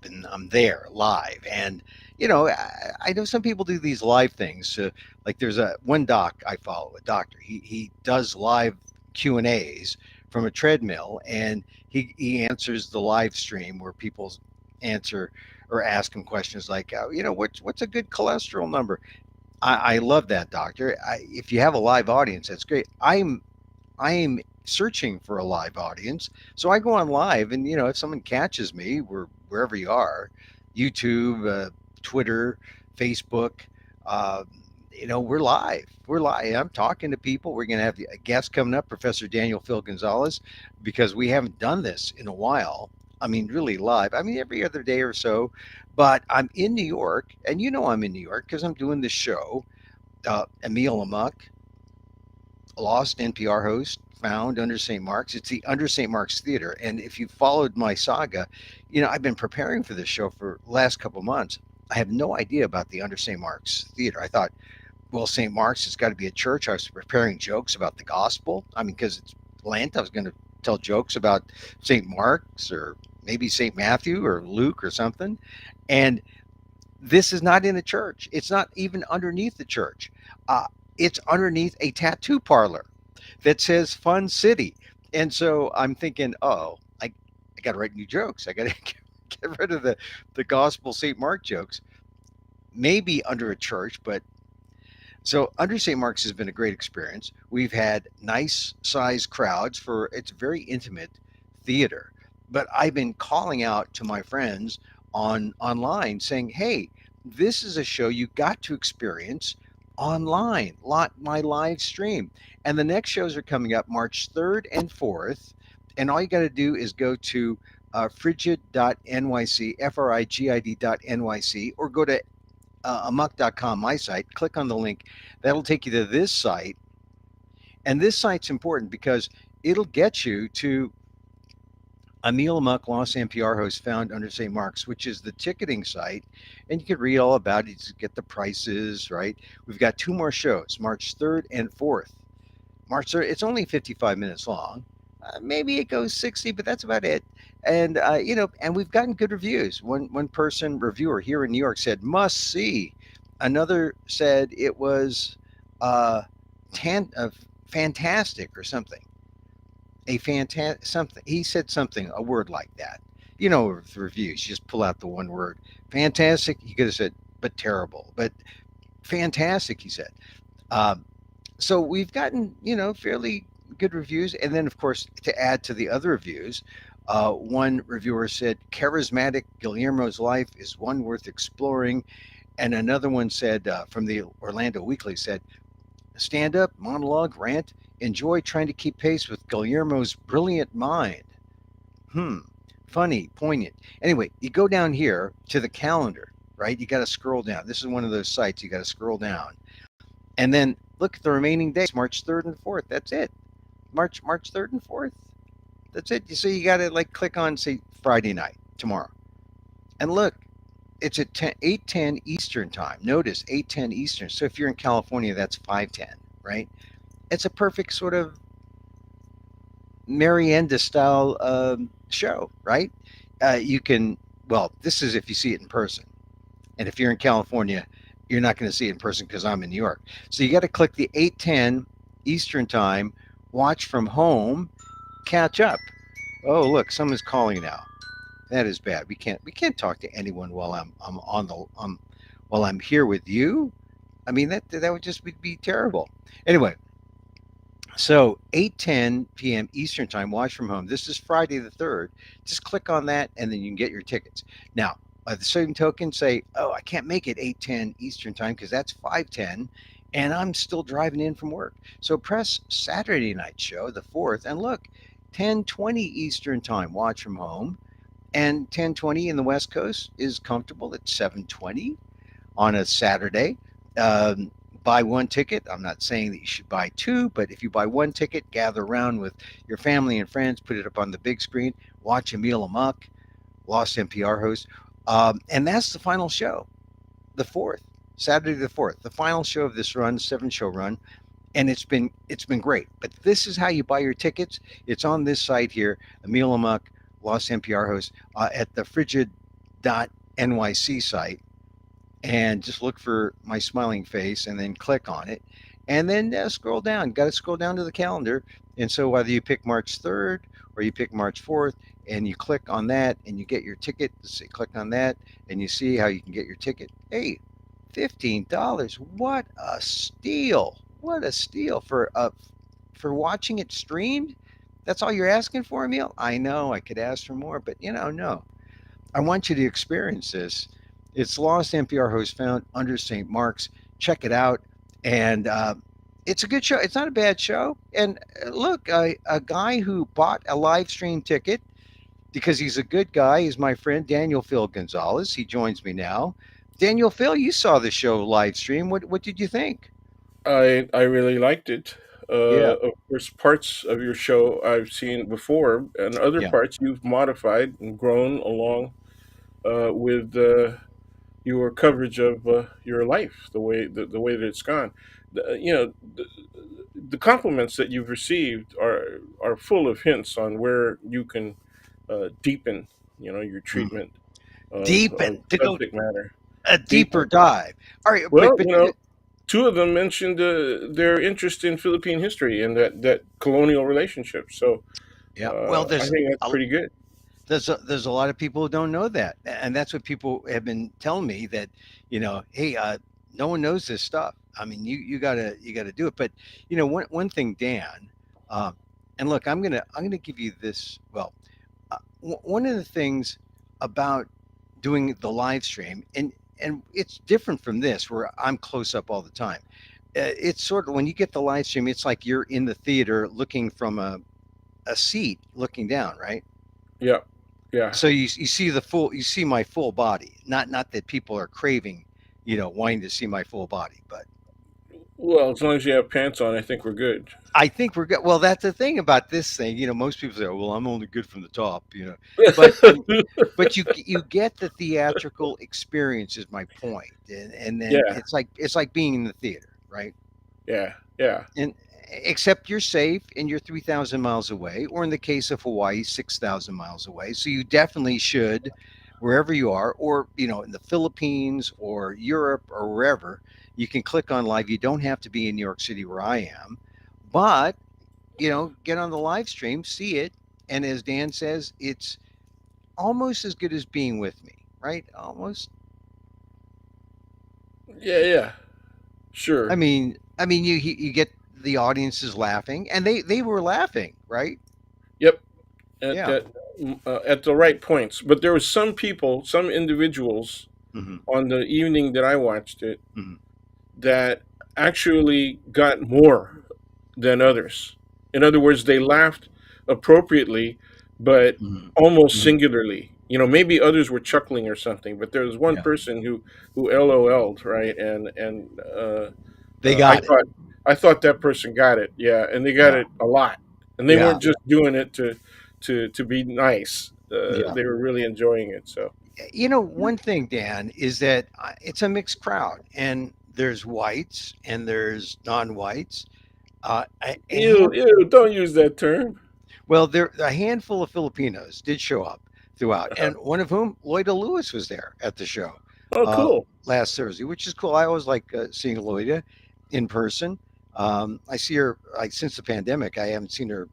and I'm there live. And I know some people do these live things. Like there's a one doc I follow, a doctor. He does live Q&As from a treadmill, and he answers the live stream where people answer or ask him questions like, what's a good cholesterol number? I love that, doctor. If you have a live audience, that's great. I am searching for a live audience. So I go on live, and if someone catches me, wherever you are, YouTube, Twitter, Facebook, uh, we're live. We're live. I'm talking to people. We're going to have a guest coming up, Professor Daniel Phil Gonzales, because we haven't done this in a while. I mean, really live. I mean, every other day or so. But I'm in New York, and I'm in New York because I'm doing this show. Emil Amok, lost NPR host, found under St. Mark's. It's the Under St. Mark's Theater. And if you followed my saga, I've been preparing for this show for the last couple of months. I have no idea about the Under St. Mark's Theater. I thought, well, St. Mark's has got to be a church. I was preparing jokes about the gospel. I mean, because it's Lent, I was going to tell jokes about St. Mark's or maybe St. Matthew or Luke or something. And this is not in a church. It's not even underneath the church. Uh, it's underneath a tattoo parlor that says Fun City. And so I'm thinking, oh, I got to write new jokes. I got to get rid of the gospel St. Mark jokes, maybe under a church. But so under St. Mark's has been a great experience. We've had nice size crowds for it's very intimate theater. But I've been calling out to my friends online saying, hey, this is a show you got to experience online, my live stream. And the next shows are coming up March 3rd and 4th. And all you got to do is go to Frigid.NYC, Frigid.NYC, or go to Amok.com, my site, click on the link. That'll take you to this site. And this site's important because it'll get you to Emil Amok, Lost NPR host, found under St. Mark's, which is the ticketing site. And you can read all about it to get the prices, right? We've got two more shows, March 3rd and 4th. March 3rd, it's only 55 minutes long. Maybe it goes 60, but that's about it. And, and we've gotten good reviews. One person reviewer here in New York said, must see. Another said it was uh, fantastic or something. A fantastic something. He said something, a word like that. With reviews, you just pull out the one word. Fantastic. He could have said, but terrible. But fantastic, he said. Um, so we've gotten, fairly good reviews. And then, of course, to add to the other reviews, one reviewer said, charismatic Guillermo's life is one worth exploring. And another one said, from the Orlando Weekly, said, stand up, monologue, rant, enjoy trying to keep pace with Guillermo's brilliant mind. Funny, poignant. Anyway, you go down here to the calendar, right? You got to scroll down. This is one of those sites you got to scroll down. And then look at the remaining days, March 3rd and 4th. That's it. March 3rd and 4th. That's it. So you got to click on, say, Friday night, tomorrow. And look, it's at 8:10 Eastern time. Notice 8:10 Eastern. So if you're in California, that's 5:10, right? It's a perfect sort of Marienda style show, right? You can, well, this is if you see it in person. And if you're in California, you're not going to see it in person because I'm in New York. So you got to click the 8:10 Eastern time, watch from home, catch up. Oh, look, someone's calling now. That is bad. We can't talk to anyone while I'm on the while I'm here with you. I mean that would just be terrible. Anyway, so 8:10 p.m. Eastern time, watch from home. This is Friday the 3rd. Just click on that and then you can get your tickets. Now, by the same token, say, oh, I can't make it 8:10 Eastern time because that's 5:10 and I'm still driving in from work. So press Saturday night show, the 4th, and look, 10:20 Eastern time, watch from home. And 10:20 in the West Coast is comfortable at 7:20 on a Saturday. Um, buy one ticket. I'm not saying that you should buy two, but if you buy one ticket, gather around with your family and friends, put it up on the big screen, watch Emil Amok, Lost NPR host. And that's the final show, the 4th, Saturday the 4th, the final show of this run, 7-show run. And it's been great. But this is how you buy your tickets. It's on this site here, Emil Amok, Lost NPR host, at the Frigid.nyc, Frigid.NYC site and just look for my smiling face and then click on it and then scroll down. Got to scroll down to the calendar. And so whether you pick March 3rd or you pick March 4th and you click on that and you get your ticket, click on that and you see how you can get your ticket. Hey, $15. What a steal. What a steal for watching it streamed. That's all you're asking for, Emil? I know I could ask for more, but no. I want you to experience this. It's Lost NPR host found under St. Mark's. Check it out. And it's a good show. It's not a bad show. And look, a guy who bought a live stream ticket because he's a good guy is my friend Daniel Phil Gonzales. He joins me now. Daniel Phil, you saw the show live stream. What did you think? I really liked it. Yeah, Of course, parts of your show I've seen before, and other yeah. parts you've modified and grown along with your coverage of your life, the way that it's gone. The compliments that you've received are full of hints on where you can deepen, your Mm. treatment of Deepen to go subject matter. a deeper Deepen. dive. All right, Well, but two of them mentioned their interest in Philippine history and that colonial relationship. So yeah. Well, I think that's pretty good. there's a lot of people who don't know that, and that's what people have been telling me that hey, no one knows this stuff. I mean, you gotta do it. But one thing, Dan, uh, and look, I'm gonna give you this. Well, one of the things about doing the live stream, and it's different from this where I'm close up all the time. It's sort of when you get the live stream, it's like you're in the theater looking from a seat, looking down, right? Yeah, yeah. So you see you see my full body. Not that people are craving, wanting to see my full body, but Well, as long as you have pants on, I think we're good. I think we're good. Well, that's the thing about this thing. Most people say, "Well, I'm only good from the top." But but you get the theatrical experience is my point, and then Yeah, it's like being in the theater, right? yeah, yeah, And except you're safe and you're 3,000 miles away, or in the case of Hawaii, 6,000 miles away. So you definitely should, wherever you are, or in the Philippines or Europe or wherever, you can click on live. You don't have to be in New York City where I am, but get on the live stream, see it, and as Dan says, it's almost as good as being with me, right? Almost. yeah, yeah. I Sure. mean, I mean, you get the audiences laughing, and they were laughing, right? Yep. At Yeah. at the right points, but there was some people, some individuals Hmm. on the evening that I watched it Hmm. that actually got more than others. In other words, they laughed appropriately, but Hmm. almost Hmm. singularly. Maybe others were chuckling or something, but there was one Yeah. person who LOL'd, right, and They I got it. thought that person got it, yeah, and they got Yeah. it a lot, and they Yeah. weren't just doing it to be nice. Yeah. They were really enjoying it. So, One thing, Dan, is that it's a mixed crowd, and there's whites and there's non-whites. A ew, hand, ew, don't use that term. well, there a handful of Filipinos did show up throughout, and one of whom, Lloyda Lewis, was there at the show Oh, uh, cool. last Thursday, which is cool. I always like seeing Lloyda in person. I see her like since the pandemic. I haven't seen her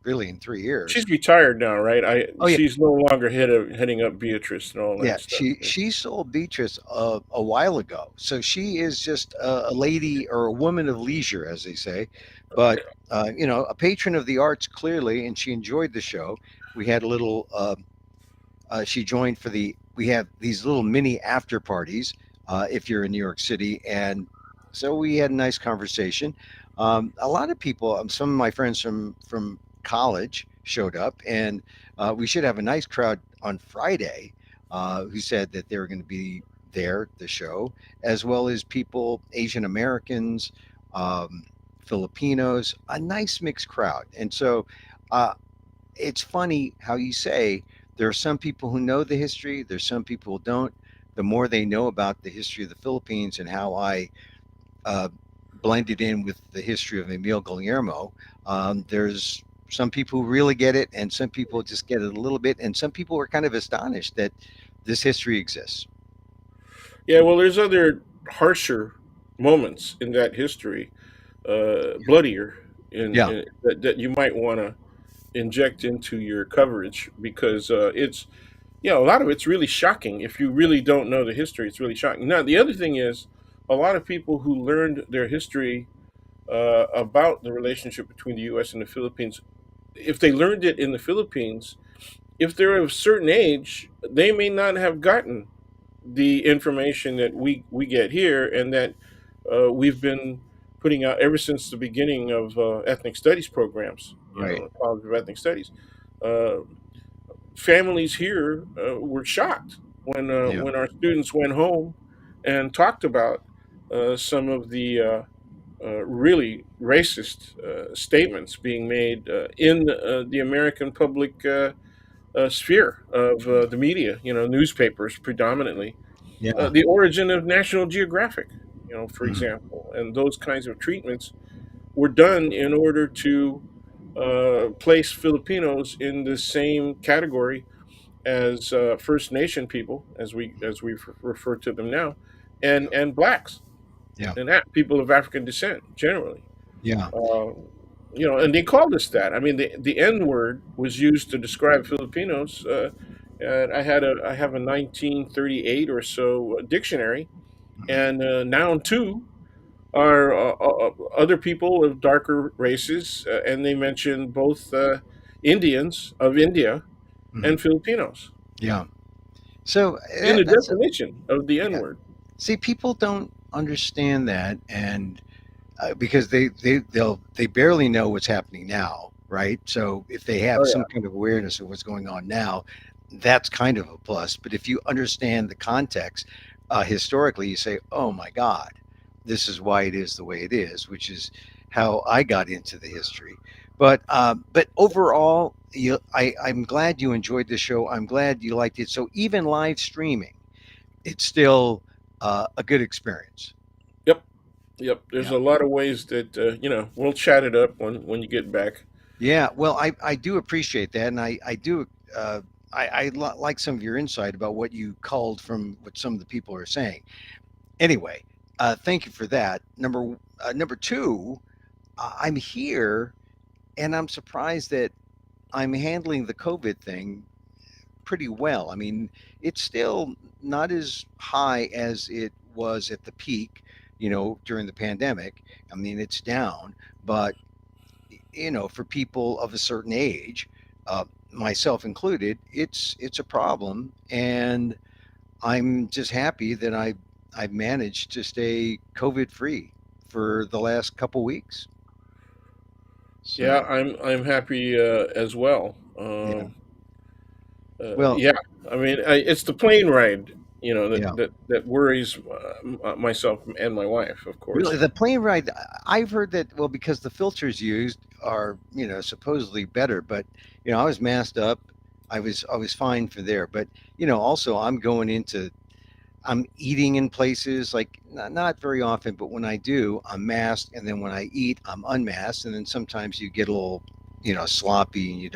really in 3 years. She's retired now, right? Oh yeah, She's no longer heading up Beatrice and all yeah. that stuff. She sold Beatrice a while ago, so she is just a lady or a woman of leisure, as they say. But a patron of the arts clearly, and she enjoyed the show. We had a little. She joined for we have these little mini after parties if you're in New York City, and so we had a nice conversation. A lot of people, some of my friends from college showed up, and we should have a nice crowd on Friday who said that they were going to be there at the show, as well as people, Asian Americans, um, Filipinos, a nice mixed crowd, and so. Uh, it's funny how you say there are some people who know the history, there's some people who don't. The more they know about the history of the Philippines and how I uh, blended in with the history of Emil Guillermo, there's some people who really get it, and some people just get it a little bit, and some people were kind of astonished that This history exists. Yeah, well, there's other harsher moments in that history, bloodier, Yeah, that you might want to inject into your coverage because it's, a lot of it's really shocking. If you really don't know the history, it's really shocking. Now, the other thing is, a lot of people who learned their history about the relationship between the U.S. and the Philippines, if they learned it in the Philippines, if they're of a certain age, they may not have gotten the information that we get here, and that we've been putting out ever since the beginning of ethnic studies programs, right. College of Ethnic Studies. Uh, Families here were shocked Yeah, when our students went home and talked about some of the really racist statements being made in the American public sphere of the media, newspapers predominantly. yeah, The origin of National Geographic, for mhm, example, and those kinds of treatments were done in order to place Filipinos in the same category as First Nation people, as we refer to them now, and blacks yeah, and people of African descent generally. yeah, Uh, and they called us that. I mean, the N word was used to describe Filipinos. And I have a 1938 or so dictionary, mhm, and noun two are other people of darker races, and they mention both Indians of India mhm, and Filipinos yeah. So in the that's a, definition of the N yeah. word. See, people don't understand that, and because they barely know what's happening now, right? So if they have Oh some yeah, kind of awareness of what's going on now, that's kind of a plus. But if you understand the context historically, you say, "Oh my God, this is why it is the way it is," which is how I got into the history. But overall, I'm glad you enjoyed the show. I'm glad you liked it. So even live streaming, it's still a good experience. yep, yep. There's Yeah. a lot of ways that we'll chat it up when you get back. Yeah, well, I do appreciate that, and I do like some of your insight about what you culled from what some of the people are saying. Anyway, thank you for that. Number two, I'm here, and I'm surprised that I'm handling the COVID thing pretty well. I mean, it's still not as high as it was at the peak, during the pandemic. I mean, it's down, but for people of a certain age, myself included, it's a problem, and I'm just happy that I've managed to stay COVID free for the last couple weeks. Yeah, So I'm happy as well. yeah, well, Yeah, I mean, it's the plane ride, yeah. that worries myself and my wife, of Really, course. the plane ride, I've heard that, well, because the filters used are, supposedly better, but, I was masked up. I was fine for there, but, also I'm eating in places like not very often, but when I do, I'm masked, and then when I eat, I'm unmasked, and then sometimes you get a little, sloppy, and you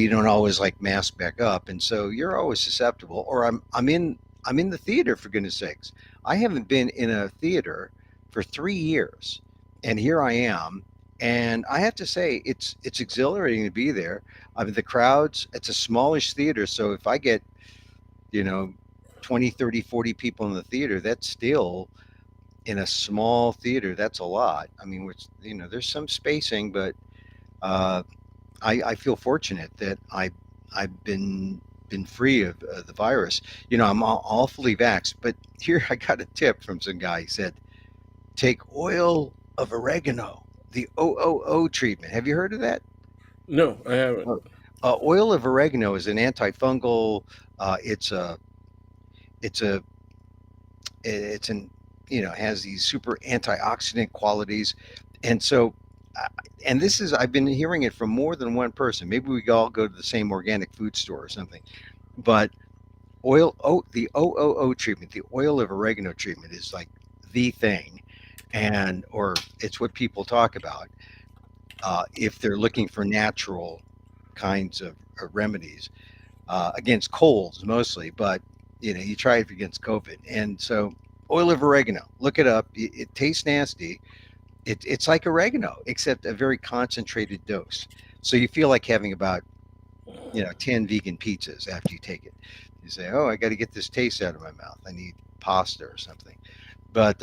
don't always like mask back up, and so you're always susceptible. Or I'm in the theater, for goodness sakes. I haven't been in a theater for 3 years, and here I am, and I have to say it's exhilarating to be there. I mean, the crowds. It's a smallish theater, so if I get you know 20, 30, 40 people in the theater, that's still in a small theater, that's a lot. I mean, which there's some spacing, but uh, I feel fortunate that I've been free of the virus. I'm awfully vaxxed, but here I got a tip from some guy. He said, take oil of oregano, the OOO treatment. Have you heard of that? No, I haven't. Oh. Oil of oregano is an antifungal. It's a it's an has these super antioxidant qualities, and so uh, and this is I've been hearing it from more than one person. Maybe we all go to the same organic food store or something, but the OOO treatment, the oil of oregano treatment, is like the thing, and or it's what people talk about if they're looking for natural kinds of remedies. against colds mostly, but you try it against COVID. And so oil of oregano, look it up. It tastes nasty. It's like oregano, except a very concentrated dose. So you feel like having about 10 vegan pizzas after you take it. You say, oh, I got to get this taste out of my mouth. I need pasta or something. But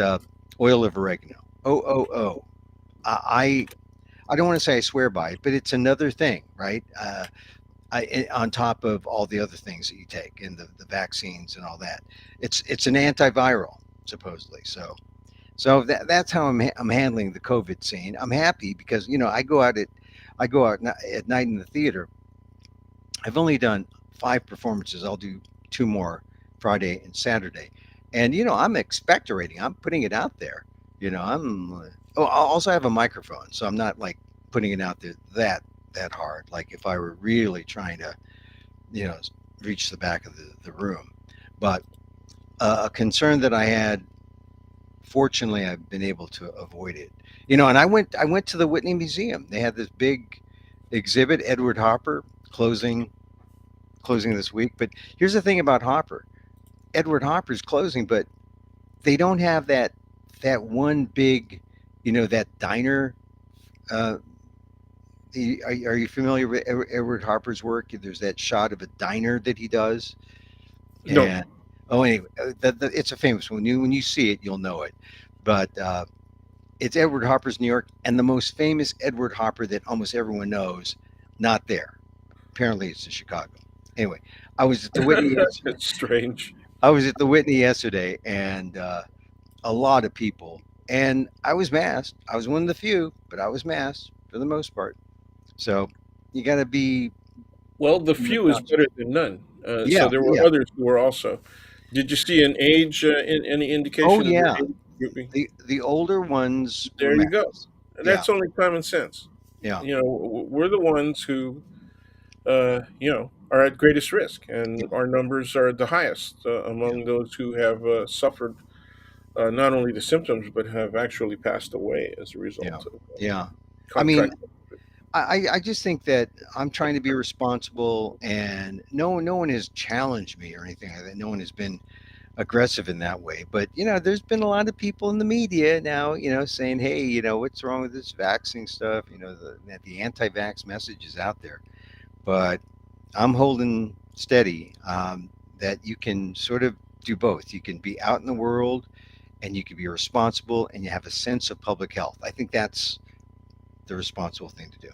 oil of oregano, OOO. I I don't want to say I swear by it, but it's another thing, right? On top of all the other things that you take and the vaccines and all that. It's an antiviral supposedly. So that's how I'm handling the COVID scene. I'm happy because I go out at night in the theater. I've only done 5 performances. I'll do 2 more Friday and Saturday, and I'm expectorating. I'm putting it out there. I also have a microphone, so I'm not like putting it out there that hard. Like if I were really trying to you know reach the back of the room. But a concern that I had, fortunately, I've been able to avoid it. And I went to the Whitney Museum. They had this big exhibit, Edward Hopper, closing this week. But here's the thing about Hopper. Edward Hopper's closing, but they don't have that one big, that diner. Uh, are you familiar with Edward Harper's work? There's that shot of a diner that he does, No, and oh, anyway, it's a famous one. When you see it, you'll know it. But it's Edward Hopper's New York, and the most famous Edward Hopper that almost everyone knows, not there. Apparently, it's in Chicago. Anyway, I was at the Whitney. it's strange. I was at the Whitney yesterday, and a lot of people, and I was masked. I was one of the few, but I was masked for the most part. So you got to be Well, the few is conscious. better than none. So Yeah, there were yeah. others who were also. Did you see an age, any Oh indication of their yeah. age grouping? The older ones were There you go. masked. Yeah, That's only common sense. yeah, We're the ones who, are at greatest risk, and yeah, our numbers are the highest yeah, among those who have suffered not only the symptoms but have actually passed away as a yeah, result of yeah. I mean, contracting. I just think that I'm trying to be responsible, and no one has challenged me or anything like that. No one has been aggressive in that way. But there's been a lot of people in the media now, saying, hey, what's wrong with this vaccine stuff? The anti-vax message is out there, but I'm holding steady. That you can sort of do both. You can be out in the world, and you can be responsible, and you have a sense of public health. I think that's the responsible thing to do.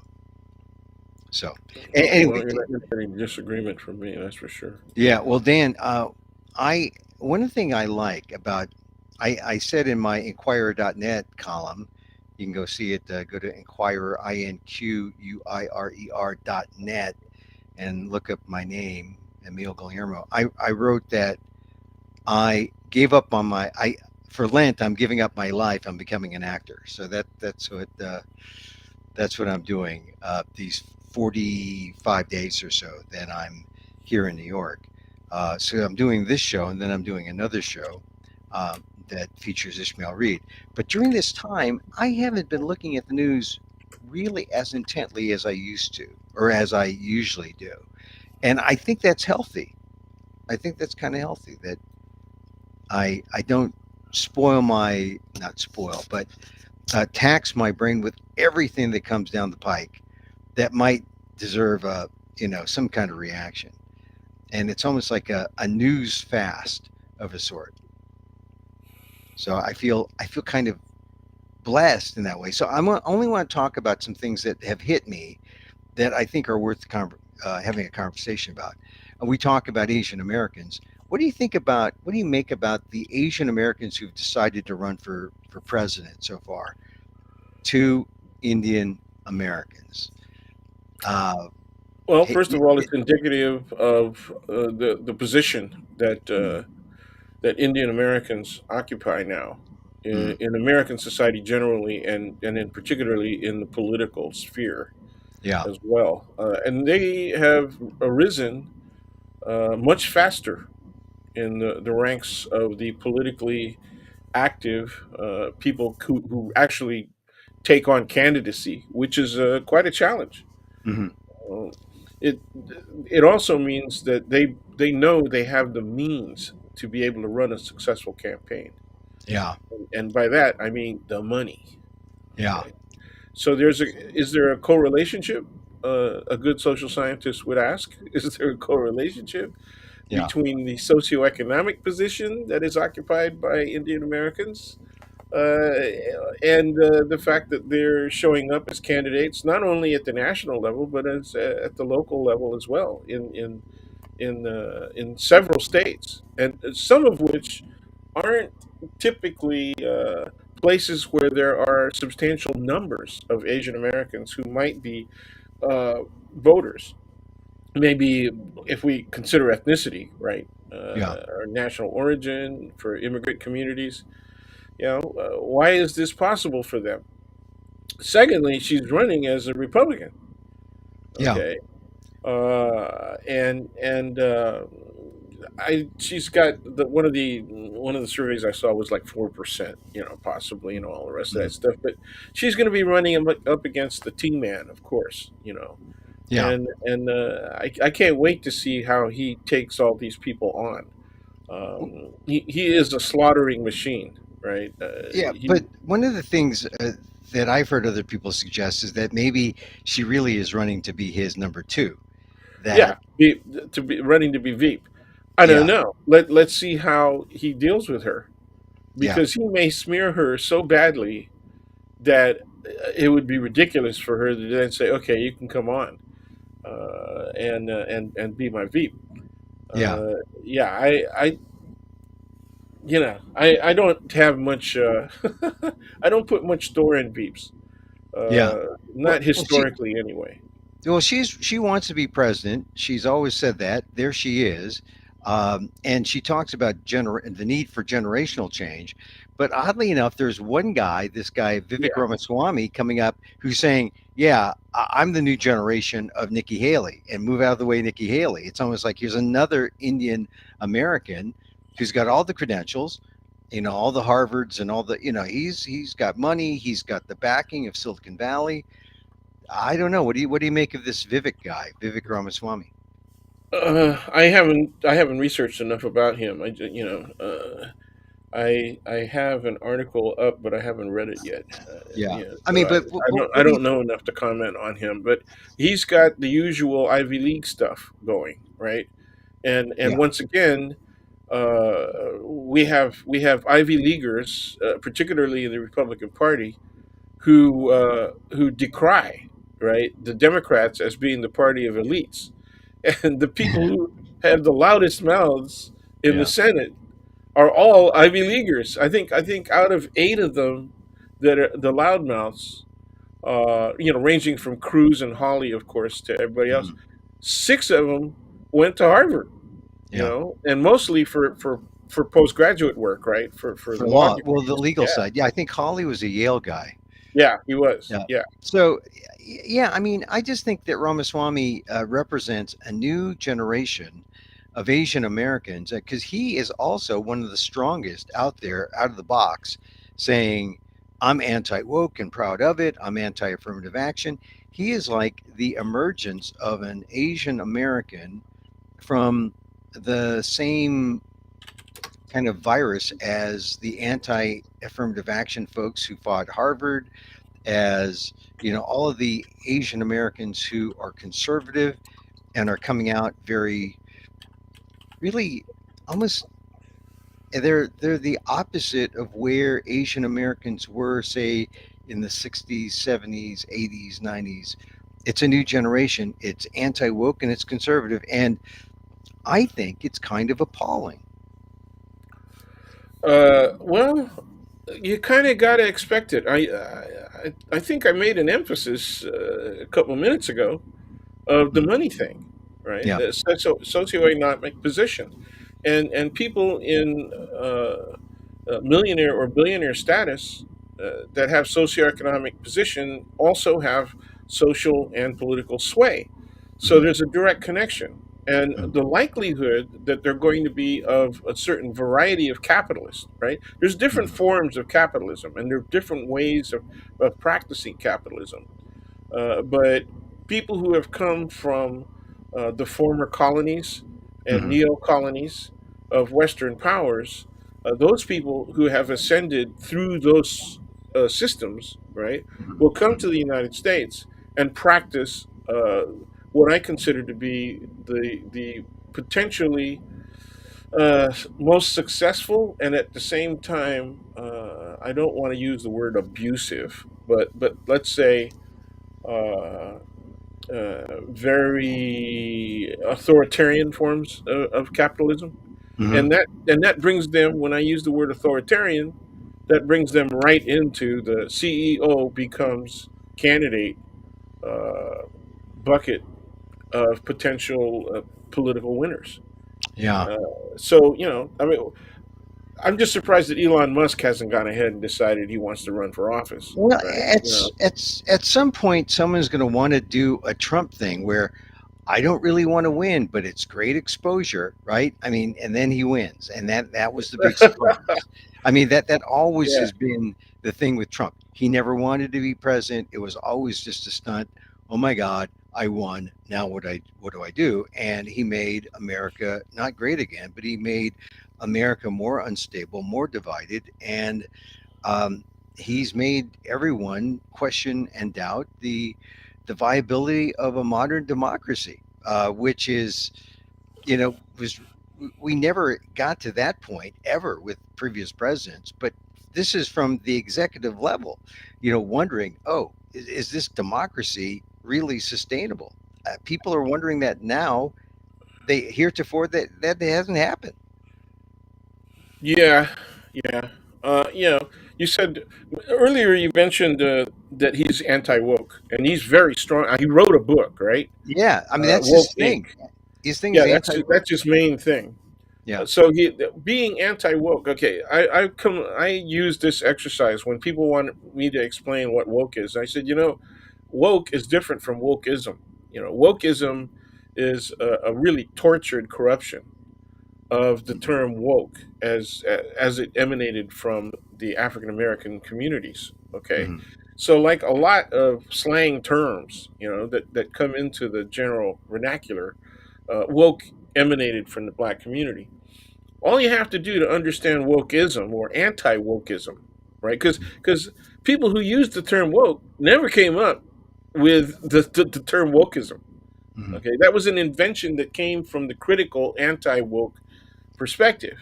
So, Well, anyway, you're not going to get any disagreement from me, that's for sure. yeah. Well, Dan, I one thing I like about I said in my Inquirer.net column, you can go see it. Go to Inquirer INQUIRER.net and look up my name, Emil Guillermo. I wrote that I gave up on my I for Lent. I'm giving up my life. I'm becoming an actor. So that's what I'm doing. These 45 days or so that I'm here in New York. So I'm doing this show, and then I'm doing another show that features Ishmael Reed. But during this time, I haven't been looking at the news really as intently as I used to, or as I usually do. And I think that's healthy. I think that's kind of healthy that I don't spoil my not spoil, but tax my brain with everything that comes down the pike that might deserve some kind of reaction. And it's almost like a news fast of a sort. So I feel kind of blessed in that way. So only want to talk about some things that have hit me that I think are worth having a conversation about. We talk about Asian Americans. What do you think about? What do you make about the Asian Americans who've decided to run for president so far? Two Indian Americans. Uh, Well, hit, first of all, it's indicative of the position that Indian Americans occupy now mm, in American society generally, and in particularly in the political sphere yeah. as well. And they have arisen much faster in the ranks of the politically active people who actually take on candidacy, which is quite a challenge. Hmm. Uh, it it also means that they know they have the means to be able to run a successful campaign, Yeah. and by that I mean the money. Yeah. Okay, so is there a correlationship? A good social scientist would ask: is there a correlationship Yeah. between the socioeconomic position that is occupied by Indian Americans and the fact that they're showing up as candidates not only at the national level but as at the local level as well in several states, and some of which aren't typically places where there are substantial numbers of Asian Americans who might be uh, voters. Maybe if we consider ethnicity, right, Yeah. or national origin for immigrant communities, why is this possible for them? Secondly, she's running as a Republican. Yeah. Okay, and I she's got one of the surveys I saw was like 4%, possibly, all the rest of that Mhm. stuff. But she's going to be running up against the T Man, of course, Yeah. and I can't wait to see how he takes all these people on. He is a slaughtering machine, right? Yeah, He but one of the things that I've heard other people suggest is that maybe she really is running to be his number two. That, Yeah, to be running to be Veep. I don't yeah, know. Let's see how he deals with her, yeah, because he may smear her so badly that it would be ridiculous for her to then say, "Okay, you can come on and be my Veep." yeah, Uh, yeah, I don't have much. I don't put much store in Veeps. yeah. Not Well, she historically, anyway. she wants to be president. She's always said that. There she is, and she talks about the need for generational change. But oddly enough, there's one guy, this guy Vivek Yeah. Ramaswamy, coming up who's saying, "Yeah, I'm the new generation of Nikki Haley, and move out of the way, Nikki Haley." It's almost like here's another Indian American who's got all the credentials, all the Harvards and all the, he's got money, he's got the backing of Silicon Valley. I don't know. What do you make of this Vivek guy, Vivek Ramaswamy? I haven't researched enough about him. I have an article up, but I haven't read it yet. Yeah, I So mean, I, but I don't I what do you? don't know enough to comment on him. But he's got the usual Ivy League stuff going, right? And Yeah, once again, we have Ivy Leaguers, particularly in the Republican Party, who decry, right, the Democrats as being the party of elites, and the people who have the loudest mouths in the yeah, Senate are all Ivy Leaguers. I think out of 8 of them that are the loudmouths, ranging from Cruz and Hawley, of course, to everybody else, mhm, 6 of them went to Harvard, yeah. and mostly for postgraduate work, right, for For law law, well, the degrees. legal Yeah, side. Yeah, I think Holly was a Yale guy. yeah, he was. Yeah. Yeah. So, yeah, I mean, I just think that Ramaswamy represents a new generation of Asian Americans because he is also one of the strongest out there, out of the box, saying, I'm anti woke and proud of it. I'm anti affirmative action. He is like the emergence of an Asian American from the same kind of virus as the anti affirmative action folks who fought Harvard, as all of the Asian Americans who are conservative and are coming out very, really, almost, they're the opposite of where Asian Americans were, say, in the 60s, 70s, 80s, 90s. It's a new generation. It's anti woke and it's conservative. And I think it's kind of appalling. Well, you kind of got to expect it. I think I made an emphasis a couple of minutes ago of the Mm, money thing, right? yeah. The socioeconomic position, and people in millionaire or billionaire status that have socioeconomic position also have social and political sway. So Mm, there's a direct connection. And mm, the likelihood that they're going to be of a certain variety of capitalists, right? There's different mm, forms of capitalism, and there are different ways of practicing capitalism. But people who have come from the former colonies and Hmm. neo colonies of Western powers, those people who have ascended through those systems, right, will come to Hmm. the United States and practice what I consider to be the potentially most successful, and at the same time, I don't want to use the word abusive, but let's say uh, very authoritarian forms of capitalism, Hmm. and that brings them. When I use the word authoritarian, that brings them right into the CEO becomes candidate uh, bucket of potential political winners. Yeah. Uh, so I mean, I'm just surprised that Elon Musk hasn't gone ahead and decided he wants to run for office, Well, right? it's at some point someone's going to want to do a Trump thing where I don't really want to win, but it's great exposure, right? I mean, and then he wins, and that was the big surprise. I mean, that always Yeah. has been the thing with Trump. He never wanted to be president. It was always just a stunt. Oh my God, I won. Now what do I do? And he made America not great again, but he made America more unstable, more divided, and um, he's made everyone question and doubt the viability of a modern democracy, which is, was we never got to that point ever with previous presidents, but this is from the executive level, wondering, oh, is this democracy really sustainable? People are wondering that now. They heretofore that hasn't happened. Yeah, yeah. You said earlier you mentioned that he's anti woke, and he's very strong. He wrote a book, right? Yeah, I mean that's Woke his Inc. thing. His thing is Yeah, anti-woke. that's his main thing. Yeah. So he being anti woke. Okay, I use this exercise when people want me to explain what woke is. I said, woke is different from wokeism. Wokeism is a really tortured corruption of the Mhm. term woke as it emanated from the African American communities. Okay, Mhm. so like a lot of slang terms, that come into the general vernacular, woke emanated from the black community. All you have to do to understand wokeism or anti-wokeism, right? Because people who use the term woke never came up with the term wokeism. Mhm. Okay, that was an invention that came from the critical anti-woke perspective.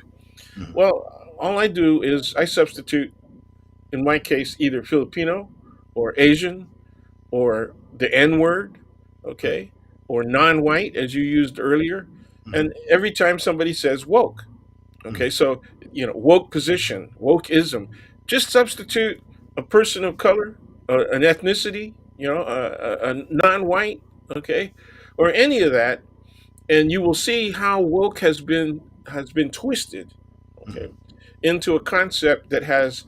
Mhm. Well, all I do is I substitute, in my case, either Filipino or Asian or the N word, okay, or non white, as you used earlier. Mhm. And every time somebody says woke, okay, Mhm. so, woke position, wokeism, just substitute a person of color, an ethnicity, a non white, okay, or any of that, and you will see how woke has been twisted, okay, Mhm. into a concept that has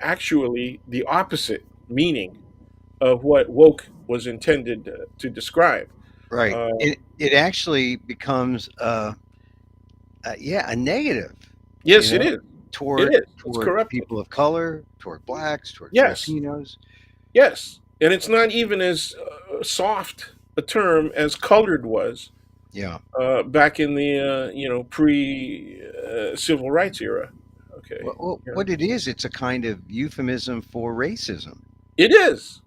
actually the opposite meaning of what woke was intended to describe. Right. Uh, It actually becomes yeah, a negative, you yes, it know, is. It toward is. It's corrupted. people of color, toward blacks, toward Yes, Filipinos. yes, and it's not even as soft a term as colored was Yeah. back in the pre civil rights era. Okay, What it is, it's a kind of euphemism for racism. it is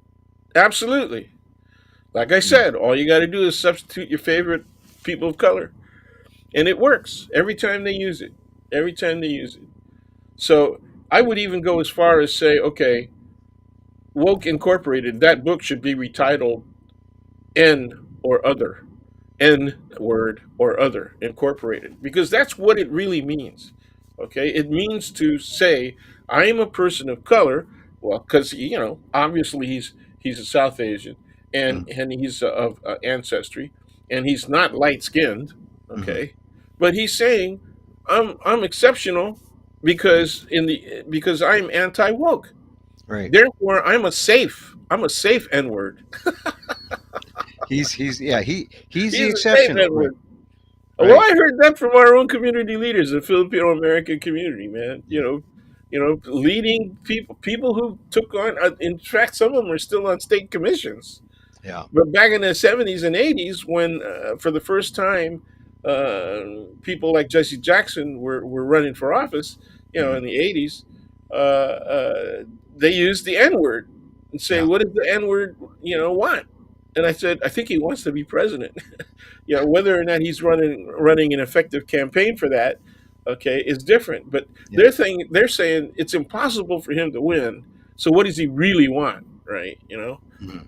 absolutely. Like I Mm. said, all you got to do is substitute your favorite people of color, and it works every time they use it. Every time they use it. So I would even go as far as say, okay, Woke Incorporated, that book should be retitled N or Other, N word or Other Incorporated, because that's what it really means. Okay, it means to say I am a person of color. Well, because obviously he's a South Asian, and Mm. he's of ancestry, and he's not light skinned. Hmm. Okay, but he's saying I'm exceptional because I'm anti woke. Right. Therefore, I'm a safe N word. He's yeah, he's the He's a safe exceptional, N right? word. Well, Right. I heard that from our own community leaders, the Filipino American community, man. Yeah. Leading people who took on. In fact, some of them are still on state commissions. Yeah. But back in the 70s and 80s, when for the first time people like Jesse Jackson were running for office, Hmm. in the 80s, they used the N word and say, Yeah. "What does the N word, want?" And I said, "I think he wants to be president." Whether or not he's running an effective campaign for that, okay, is different. But Yeah. they're saying it's impossible for him to win. So what does he really want, right? Hmm.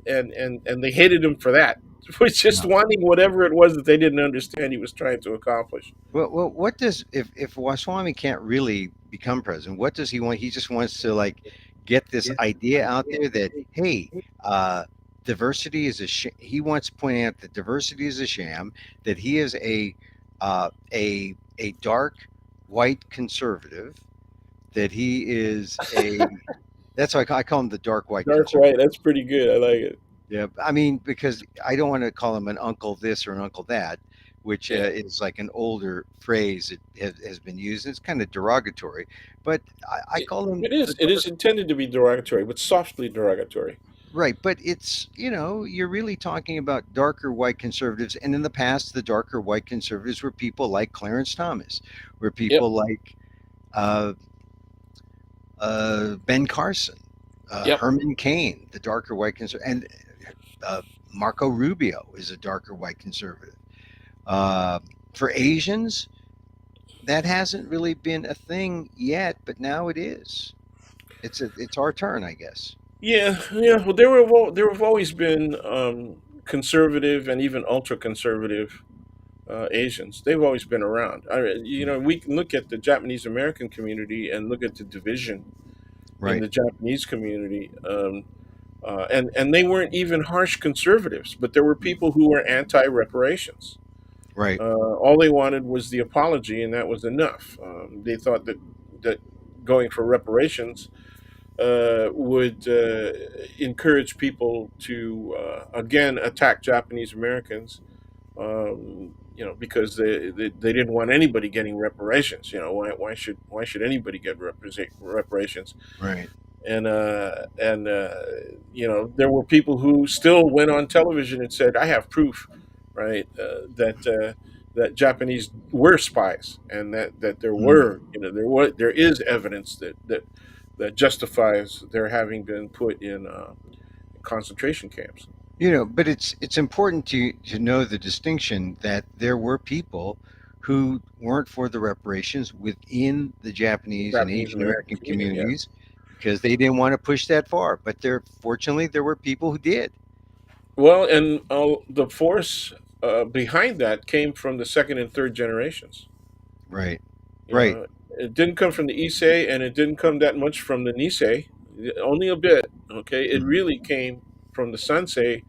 And they hated him for that, for just Yeah. wanting whatever it was that they didn't understand he was trying to accomplish. Well, what does if Waswami can't really become president? What does he want? He just wants to like get this idea out there that hey, uh, diversity is a he wants to point out that diversity is a sham. That he is a dark white conservative. That he is a that's why I call him the dark white Dark conservative. white, that's pretty good. I like it. Yeah, I mean, because I don't want to call him an uncle this or an uncle that, which Yeah, is like an older phrase that has been used. It's kind of derogatory, but I it, call him it is. the It dark, is intended to be derogatory, but softly derogatory. right. But it's, you're really talking about darker white conservatives. And in the past, the darker white conservatives were people like Clarence Thomas, were Yep, people like uh, Ben Carson, yep. Herman Cain, the darker white conservative, and uh, Marco Rubio is a darker white conservative. Uh, for Asians, that hasn't really been a thing yet, but now it is. It's our turn, I guess. Yeah, yeah. Well, there have always been conservative and even ultra conservative Asians. They've always been around. Mm. We can look at the Japanese American community and look at the division in Right, the Japanese community, and they weren't even harsh conservatives, but there were people who were anti-reparations. right. All they wanted was the apology, and that was enough. They thought that going for reparations would encourage people to again attack Japanese Americans, because they didn't want anybody getting reparations. Why should anybody get reparations? Right. And there were people who still went on television and said, "I have proof, right, that Japanese were spies, and that Mm. there is evidence that justifies their having been put in concentration camps." But it's important to know the distinction that there were people who weren't for the reparations within the Japanese and Japanese Asian American American community, yeah. communities because they didn't want to push that far. But fortunately there were people who did. Well, and the force behind that came from the second and third generations. Right. You Right. know, it didn't come from the Issei, and it didn't come that much from the Nisei, only a bit. Okay, it Mhm. really came from the Sansei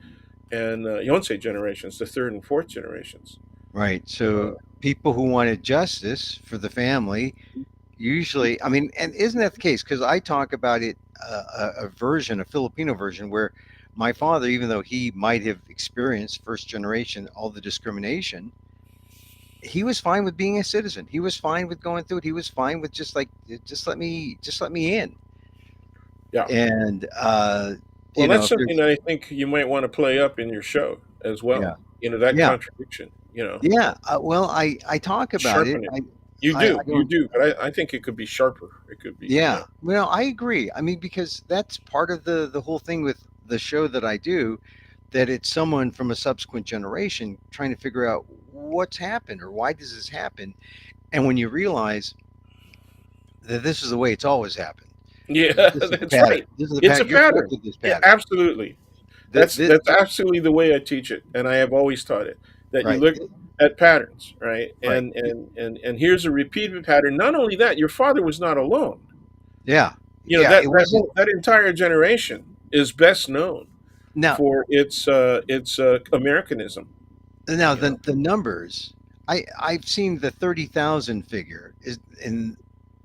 and Yonsei generations, the third and fourth generations. Right. Uh, So people who wanted justice for the family usually, I mean, and isn't that the case? Because I talk about it, a version, a Filipino version, where my father, even though he might have experienced first generation, all the discrimination, he was fine with being a citizen. He was fine with going through it. He was fine with just let me in. yeah. And, Well, that's if something there's, that I think you might want to play up in your show as yeah, well. That yeah, contradiction. yeah. Well, I talk about it. Sharpen it. I You don't. do, but I think it could be sharper. It could be, Yeah, well, I agree. I mean, because that's part of the whole thing with the show that I do, that it's someone from a subsequent generation trying to figure out what's happened or why does this happen. And when you realize that this is the way it's always happened, yeah, this is the that's pattern. right. This is the It's a pattern. You're stuck pattern. with this Yeah, pattern. absolutely. The, That's absolutely the way I teach it, and I have always taught it. That you right, look at patterns, right? right. And here's a repeated pattern. Not only that, your father was not alone. Yeah, You know yeah. It wasn't. that entire generation is best known Now, for its Americanism. now You know, the numbers. I've seen the 30,000 figure is in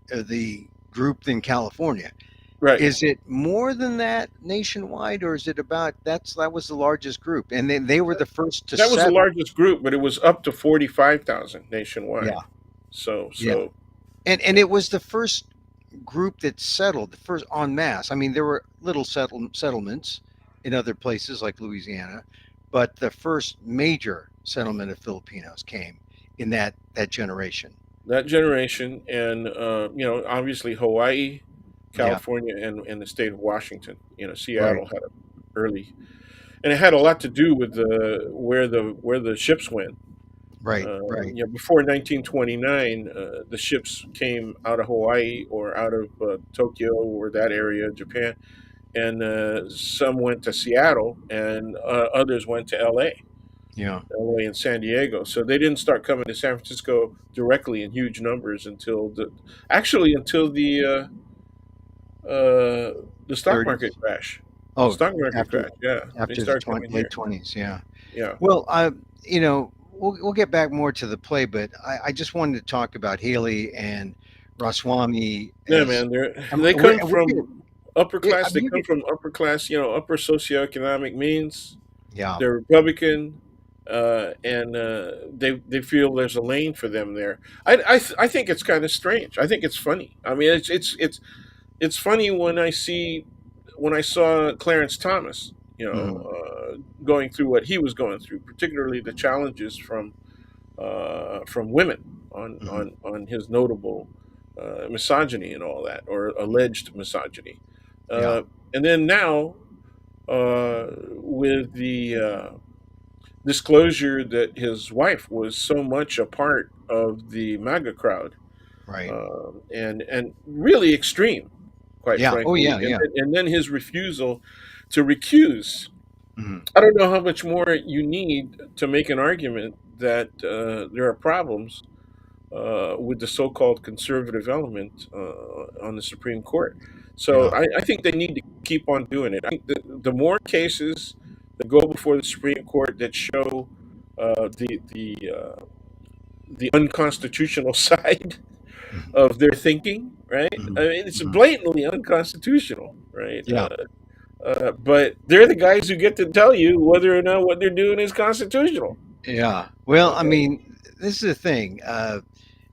the group in California. right? Is it more than that nationwide, or is it about that was the largest group, and then they were the first to That was the settle? largest group, but it was up to 45,000 nationwide. Yeah, So yeah, so and it was the first group that settled, the first en masse. I mean, there were little settlements, in other places like Louisiana, but the first major settlement of Filipinos came in that generation. That generation, and obviously Hawaii, Yeah, California, and the state of Washington. right, Seattle had a early, and it had a lot to do with where the ships went. right, right. Before 1929, the ships came out of Hawaii or out of Tokyo or that area, Japan, and some went to Seattle, and others went to Yeah, LA and San Diego. So they didn't start coming to San Francisco directly in huge numbers until the stock market 30s. crash. The Oh, stock market after crash. Yeah, they after the started coming late here. 20s. Yeah. Yeah, Well, we'll get back more to the play, but I just wanted to talk about Haley and Ramaswamy yeah, as man. They come we're gonna, from upper I class. They mean, come from upper class. Upper socioeconomic means. yeah, They're Republican, and they feel there's a lane for them there. I think it's kind of strange. I think it's funny. I mean, it's funny when I saw Clarence Thomas, mhm, going through what he was going through, particularly the challenges from women mhm, on his notable misogyny and all that, or alleged misogyny, yeah, uh, and then now with the disclosure that his wife was so much a part of the MAGA crowd, right, and really extreme, quite yeah, oh frankly, yeah, and yeah, then his refusal to recuse. mhm, I don't know how much more you need to make an argument that there are problems with the so-called conservative element on the Supreme Court. So yeah, I think they need to keep on doing it. I think the more cases that go before the Supreme Court that show the unconstitutional side mhm, of their thinking, right? I mhm, mean, it's mhm, blatantly unconstitutional, right? yeah, But they're the guys who get to tell you whether or not what they're doing is constitutional. yeah. Well, I Okay. mean, this is the thing.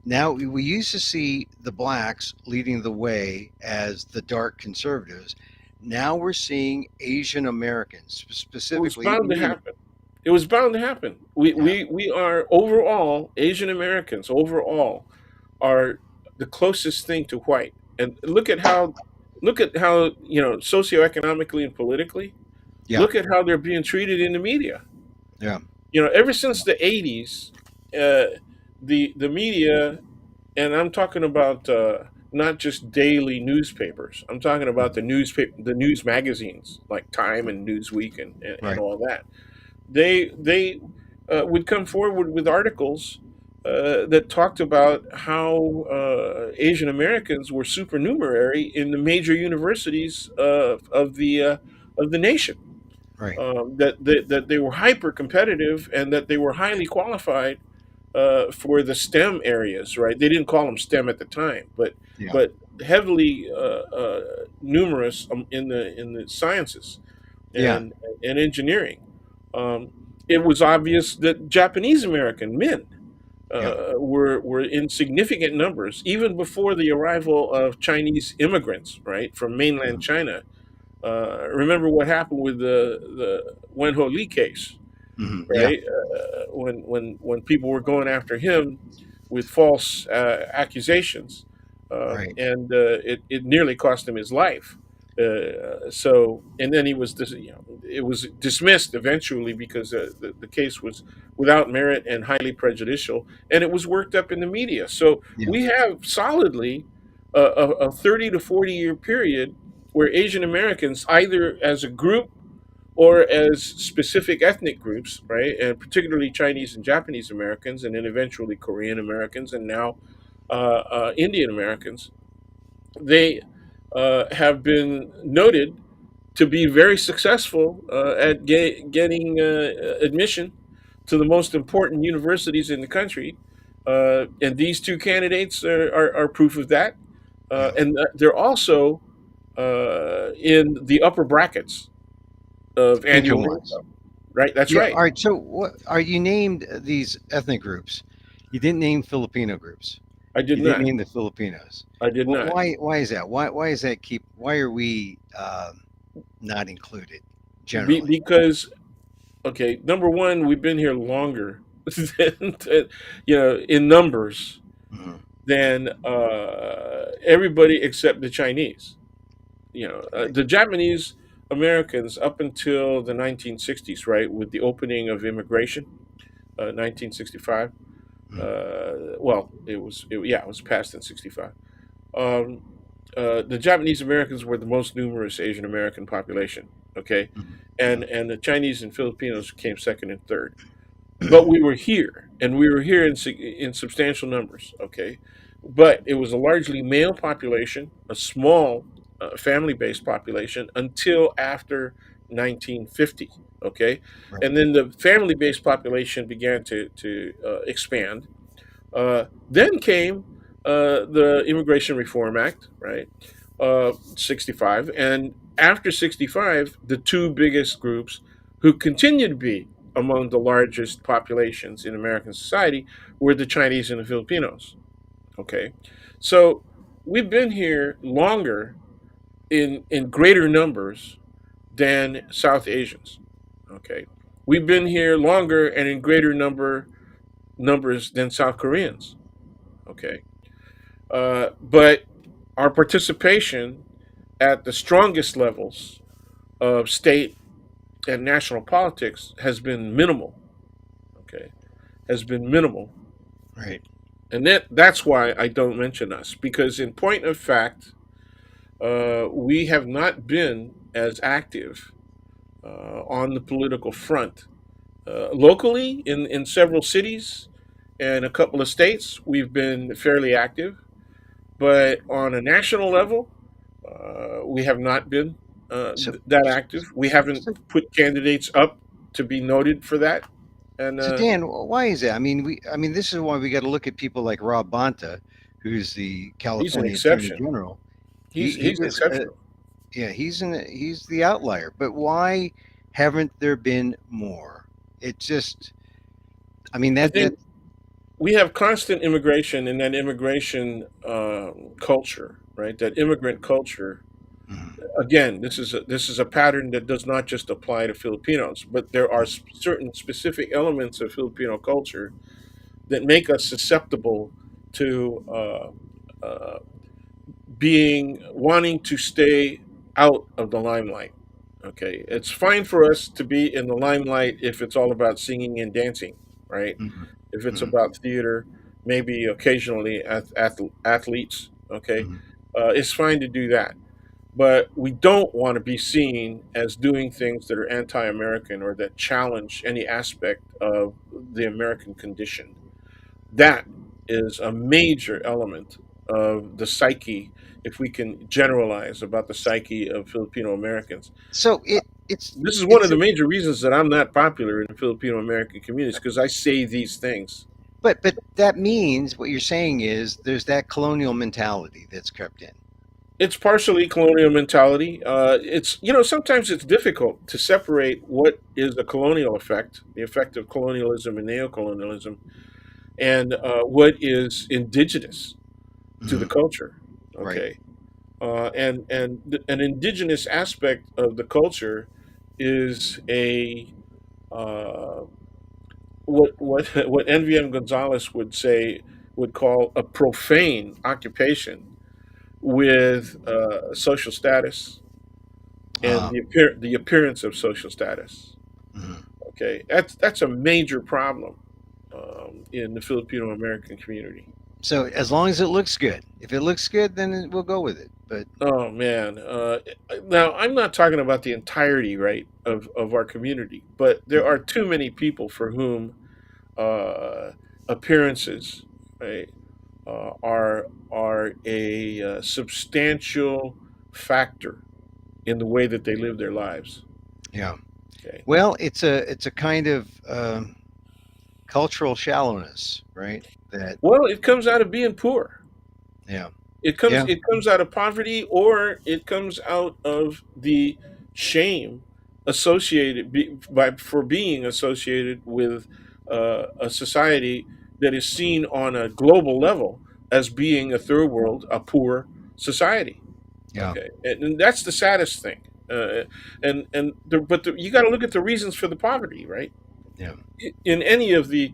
Now we used to see the blacks leading the way as the dark conservatives. Now we're seeing Asian Americans, It was specifically bound to even happen. It was bound to happen. We yeah, we we are overall Asian Americans overall are the closest thing to white. And look at how socioeconomically and politically. yeah, Look at how they're being treated in the media. yeah, Ever since the '80s, the media, and I'm talking about not just daily newspapers. I'm talking about mhm, the news magazines like Time and Newsweek and right, all that. They would come forward with articles that talked about how Asian Americans were supernumerary in the major universities of the nation. right, That they were hyper competitive and that they were highly qualified for the STEM areas. Right? They didn't call them STEM at the time, but yeah, but heavily numerous in the sciences yeah, and and engineering. Um, it was obvious that Japanese American men yeah, were in significant numbers even before the arrival of Chinese immigrants, right, from mainland mhm, China. Remember what happened with the Wen Ho Lee case, mhm, yeah, right? When people were going after him with false accusations, right, and it nearly cost him his life. So, and then it was dismissed eventually because the case was without merit and highly prejudicial, and it was worked up in the media. So yeah, we have solidly a 30 to 40 year period where Asian Americans, either as a group or as specific ethnic groups, right, and particularly Chinese and Japanese Americans, and then eventually Korean Americans, and now Indian Americans, they have been noted to be very successful at getting admission to the most important universities in the country. And these two candidates are proof of that. yeah. And they're also in the upper brackets of Income annual wise, income, right? That's yeah. right. All right. So, what are you named these ethnic groups? You didn't name Filipino groups. I did You didn't not. name the Filipinos. I did Well, not. why is that? Why is that keep? Why are we not included? generally. because okay, number one, we've been here longer than in numbers Hmm. than everybody except the Chinese. Right. The Japanese Americans up until the 1960s, right, with the opening of immigration, 1965. Hmm. Well, it was passed in 65. Um, the Japanese Americans were the most numerous Asian American population. Okay, Hmm. and the Chinese and Filipinos came second and third. But we were here, and we were here in substantial numbers. Okay, but it was a largely male population, a small family-based population until after 1950. Okay, Right. and then the family-based population began to expand. Then came the Immigration Reform Act, right? 65. And after 65, the two biggest groups who continue to be among the largest populations in American society were the Chinese and the Filipinos. Okay. So we've been here longer in greater numbers than South Asians. Okay. We've been here longer and in greater numbers than South Koreans. Okay. But our participation at the strongest levels of state and national politics has been minimal. Okay, has been minimal, Right. and that's why I don't mention us because, in point of fact, we have not been as active on the political front locally in several cities and a couple of states. We've been fairly active, but on a national level, we have not been So, that active. We haven't so, put candidates up to be noted for that. And so Dan, why is that? I mean, this is why we got to look at people like Rob Bonta, who's the he's an California Attorney exception. General. He He's was, exceptional. yeah, he's the outlier. But why haven't there been more? It just, I mean, I that think we have constant immigration and that immigration culture, right? That immigrant culture. Mhm. Again, this is a pattern that does not just apply to Filipinos, but there are certain specific elements of Filipino culture that make us susceptible to uh, being wanting to stay out of the limelight. Okay, it's fine for us to be in the limelight if it's all about singing and dancing, right? Mhm. If it's Mhm. about theater, maybe occasionally athletes. Okay, Mhm. it's fine to do that, but we don't want to be seen as doing things that are anti-American or that challenge any aspect of the American condition. That is a major element of the psyche, if we can generalize about the psyche of Filipino Americans. So This is one of it's the major reasons that I'm not popular in Filipino American communities because I say these things. but that means what you're saying is there's that colonial mentality that's crept in. It's partially colonial mentality. It's sometimes it's difficult to separate what is a colonial effect, the effect of colonialism and neocolonialism, and what is indigenous to the Mhm. culture. Right. Okay, an indigenous aspect of the culture is a what NVM Gonzales would call a profane occupation with social status and Uh, the appearance of social status. mhm. Okay, that's a major problem in the Filipino American community. So as long as it looks good, if it looks good, then we'll go with it. But Oh man! Now I'm not talking about the entirety, right, of our community, but there are too many people for whom uh, appearances, right, are a substantial factor in the way that they live their lives. yeah, Okay. well, it's a kind of cultural shallowness, right? That Well, it comes out of being poor. yeah, It comes yeah, it comes out of poverty, or it comes out of the shame associated by for being associated with a society that is seen on a global level as being a third world, a poor society. yeah. Okay, and that's the saddest thing. uh, you got to look at the reasons for the poverty, right? Yeah. In any of the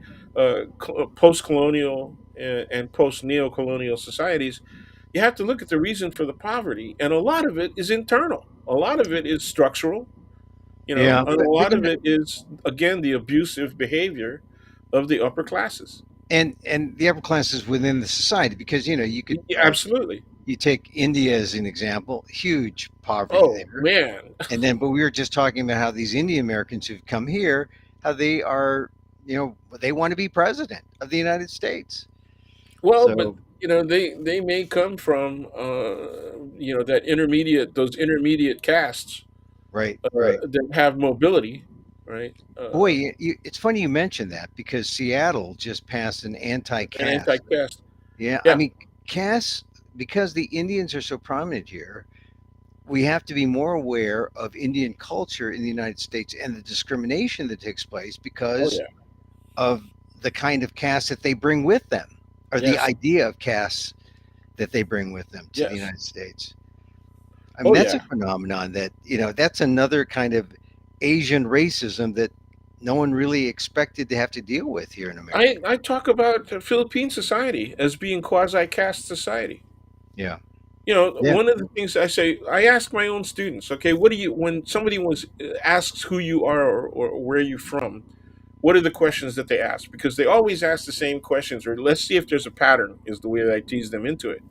post-colonial and post-neo-colonial societies, you have to look at the reason for the poverty, and a lot of it is internal. A lot of it is structural, Yeah, and a but lot you of know, it is again the abusive behavior of the upper classes. and the upper classes within the society, because you could Yeah, like absolutely. you take India as an example, huge poverty Oh there. man. And then, but we were just talking about how these Indian Americans who've come here, how they are, they want to be president of the United States. Well, but So, they may come from that intermediate those intermediate castes right, right. that have mobility, right? Boy, it's funny you mentioned that because Seattle just passed an An anti-caste. anti-caste. Yeah, I Yeah. mean, caste, because the Indians are so prominent here, we have to be more aware of Indian culture in the United States and the discrimination that takes place Oh because yeah. of the kind of caste that they bring with them, or the Yes. idea of caste that they bring with them to the Yes. United States. I mean, Oh that's yeah. a phenomenon that, that's another kind of Asian racism that no one really expected to have to deal with here in I America. I talk about Philippine society as being quasi caste society. Yeah. Yeah. One of the things I say, I ask my own students, okay, what do you when somebody asks who you are or where you're from, what are the questions that they ask? Because they always ask the same questions, or let's see if there's a pattern, is the way that I tease them into it.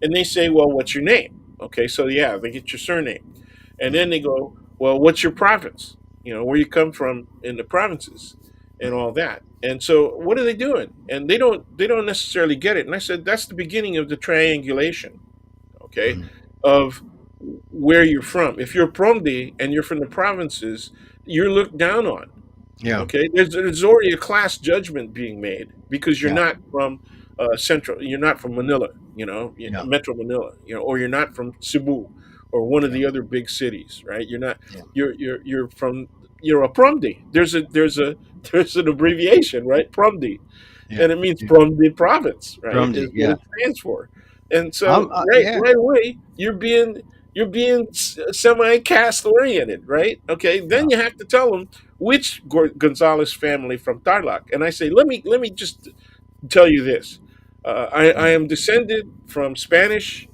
And they say, well, what's your name? Okay, so yeah, they get your surname. And then Mhm. they go, well, what's your province? Where you come from in the provinces and Mhm. all that. And so what are they doing? And they don't necessarily get it. And I said, that's the beginning of the triangulation, okay, Mhm. of where you're from. If you're Promdi and you're from the provinces, you're looked down on. Yeah. Okay, there's already a class judgment being made because you're Yeah. not from central, you're not from Manila, Yeah. Metro Manila, or you're not from Cebu or one of Yeah. the other big cities, right? You're not, Yeah. you're from, you're a Promdi. There's an abbreviation, right? Promdi, Yeah. and it means Yeah. from the province, right? Is Drumdy. what Yeah. it stands for. And so Yeah. right away you're being semi caste oriented, right? Okay, Yeah. then you have to tell them which Gonzales family from Tarlac, and I say let me just tell you this. I Mhm. am descended from Spanish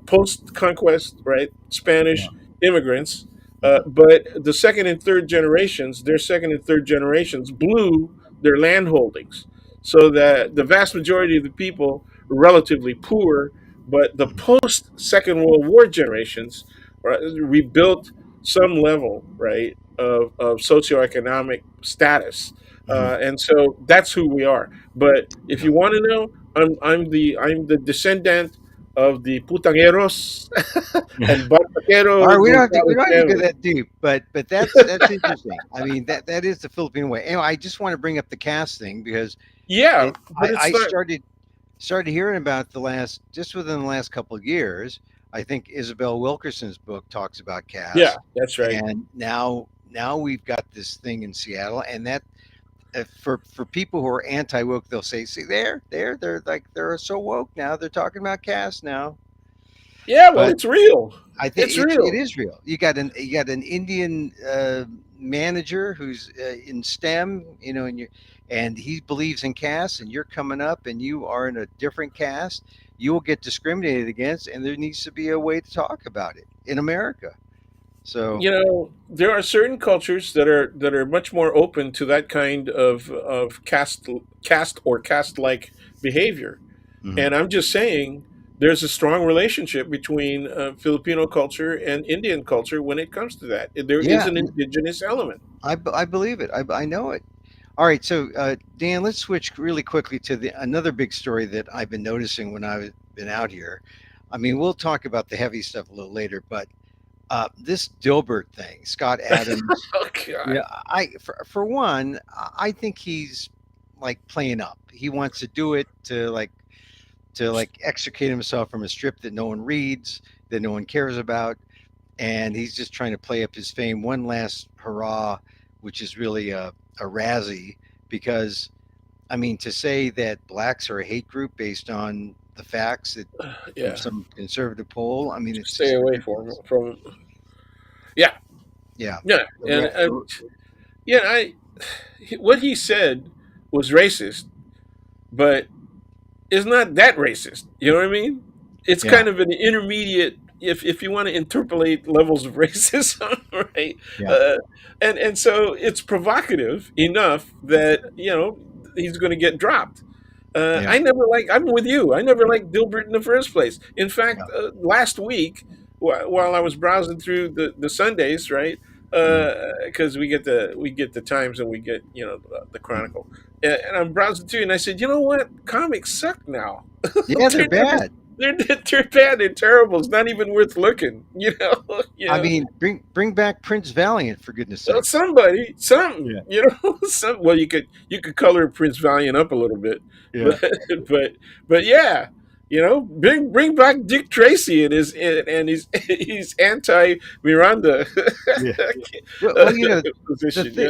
post conquest, right? Yeah. Spanish immigrants. Mhm. But the their second and third generations blew their land holdings. So that the vast majority of the people were relatively poor, but the Mhm. post Second World War generations, right, rebuilt some level, right, of socioeconomic status. Mhm. And so that's who we are. But if Yeah. you want to know, I'm the descendant of the putangeros and All right, bartaquero we Gonzales don't have to go family. that deep, but that's interesting. I mean, that is the Filipino way. Anyway, I just want to bring up the cast thing because Yeah, it but I it's not. started hearing about the last just within the last couple of years. I think Isabel Wilkerson's book talks about Yeah, caste, that's right. and now we've got this thing in Seattle, and that for people who are anti woke, they'll say, "See, they're like they're so woke now. They're talking about caste now." Yeah, well, But it's real. I think It's it real. is real. You got an Indian manager who's in STEM, and he believes in caste, and you're coming up, and you are in a different caste. You will get discriminated against, and there needs to be a way to talk about it in America. So, There are certain cultures that are much more open to that kind of caste or caste like behavior. mhm. And I'm just saying, there's a strong relationship between Filipino culture and Indian culture when it comes to that. There is Yeah, an indigenous element. I believe it. I know it. All right, so Dan, let's switch really quickly to another big story that I've been noticing when I've been out here. I mean, we'll talk about the heavy stuff a little later, but this Dilbert thing, Scott Adams. Oh God. For one, I think he's like playing up. He wants to do it to extricate himself from a strip that no one reads, that no one cares about, and he's just trying to play up his fame one last hurrah, which is really a Razzie, because I mean to say that blacks are a hate group based on the facts that from Yeah. some conservative poll, I mean it's Stay just away from ridiculous. from. Yeah, Yeah. yeah, and Ra- yeah, I what he said was racist, but it's not that racist. You know what I mean? It's Yeah. kind of an intermediate. If you want to interpolate levels of racism, right? Yeah. Uh, and so it's provocative enough that he's going to get dropped. Yeah. I never like. I'm with you. I never liked Dilbert in the first place. In Yeah. fact, last week, while I was browsing through the Sundays, right? Mhm. Because we get the Times and we get the Mhm. Chronicle, and I'm browsing through, and I said, you know what, comics suck now. Yeah, they're they're not just bad. they're bad. They're terrible. It's not even worth looking. You I know. mean, bring back Prince Valiant for goodness Well, sakes. somebody, something, Yeah. well, you could color Prince Valiant up a little bit, Yeah. but but but yeah, bring back Dick Tracy and his he's anti Miranda Yeah. Well, the position. thing Yeah.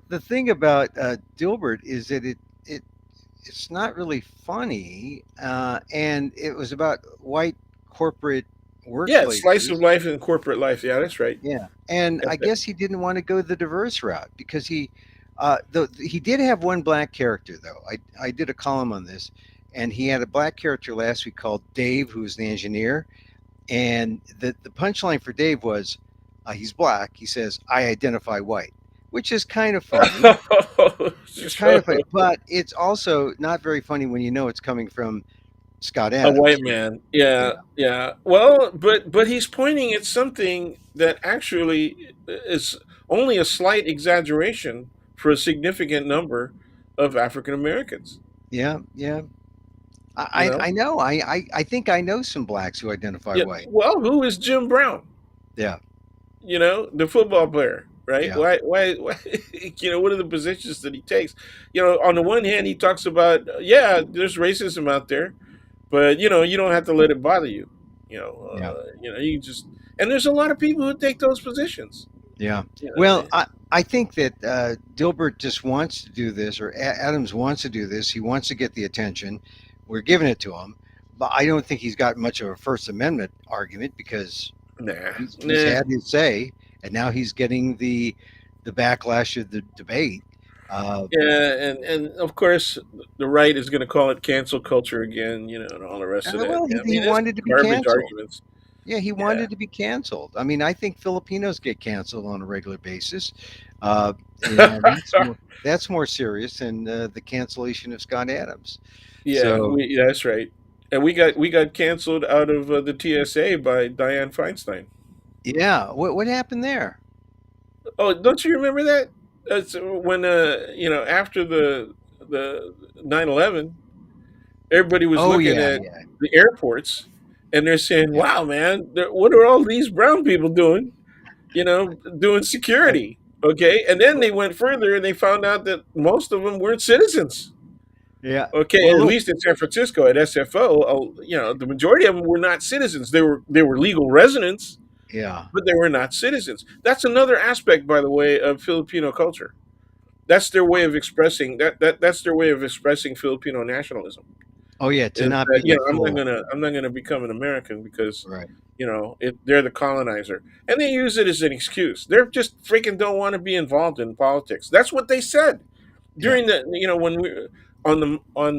the thing about Dilbert is that it it's not really funny, and it was about white corporate Yeah, slice workplaces. of life and corporate life. Yeah, that's right. Yeah, and I guess he didn't want to go the diverse route because he did have one black character though. I did a column on this, and he had a black character last week called Dave, who's the engineer, and the punchline for Dave was, he's black. He says, "I identify white," which is kind of funny. It's kind of funny, but it's also not very funny when you know it's coming from Scott A white Adams. man. Yeah, Yeah, yeah. Well, but he's pointing at something that actually is only a slight exaggeration for a significant number of African Americans. yeah, yeah. You I know. know. I think I know some blacks who identify Yeah. white. Well, who is Jim Brown? Yeah, The football player, right? yeah, Why? What are the positions that he takes? On the one hand, he talks about, yeah, there's racism out there, but you don't have to let it bother you. yeah, You just and there's a lot of people who take those positions. yeah. You Well, know, I think that Dilbert just wants to do this, or Adams wants to do this. He wants to get the attention. We're giving it to him, but I don't think he's got much of a First Amendment argument because nah, he's nah. had his say, and now he's getting the backlash of the debate. Uh, Yeah, and of course the right is going to call it cancel culture again, and all the rest of that. well, I he mean, it's wanted to be garbage canceled. arguments. Yeah, he Yeah, wanted to be canceled. I mean, I think Filipinos get canceled on a regular basis. Uh, that's more serious than the cancellation of Scott Adams. So yeah, that's right. And we got canceled out of the TSA by Dianne Feinstein. yeah, what happened there? Oh, don't you remember that? That's when after the 9/11, everybody was Oh looking yeah, at yeah, the airports, and they're saying, yeah. "Wow, man, what are all these brown people doing? Doing Uh, security." Okay, and then they went further and they found out that most of them weren't citizens. yeah. Okay, Well, at look, least in San Francisco at SFO, the majority of them were not citizens. They were legal residents, yeah, but they were not citizens. That's another aspect, by the way, of Filipino culture. That's their way of expressing that's their way of expressing Filipino nationalism. oh yeah, to Is not that be a fool, I'm not gonna become an American because right? they're the colonizer, and they use it as an excuse. They're just freaking don't want to be involved in politics. That's what they said Yeah, during the when we on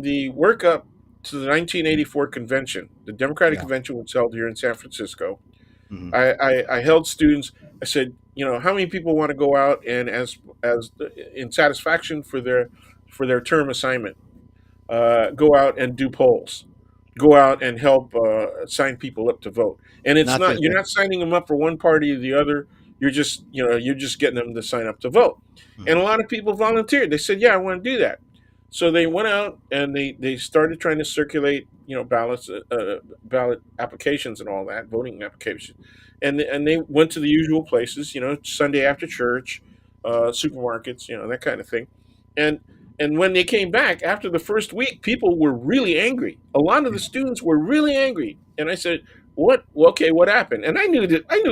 the workup to the 1984 convention. The Democratic yeah, convention was held here in San Francisco. hmm I held students. I said, how many people want to go out and in satisfaction for their term assignment, go out and do polls, go out and help sign people up to vote. And it's not not that. you're not signing them up for one party or the other. You're just getting them to sign up to vote. And Mhm. a lot of people volunteered. They said, "Yeah, I want to do that." So they went out and they started trying to circulate ballots, ballot applications and all that, voting applications, and they went to the usual places, Sunday after church, supermarkets, that kind of thing, and and when they came back after the first week, people were really angry. A lot of the Yeah. students were really angry, and I said, "What? Well, okay, what happened?" And I knew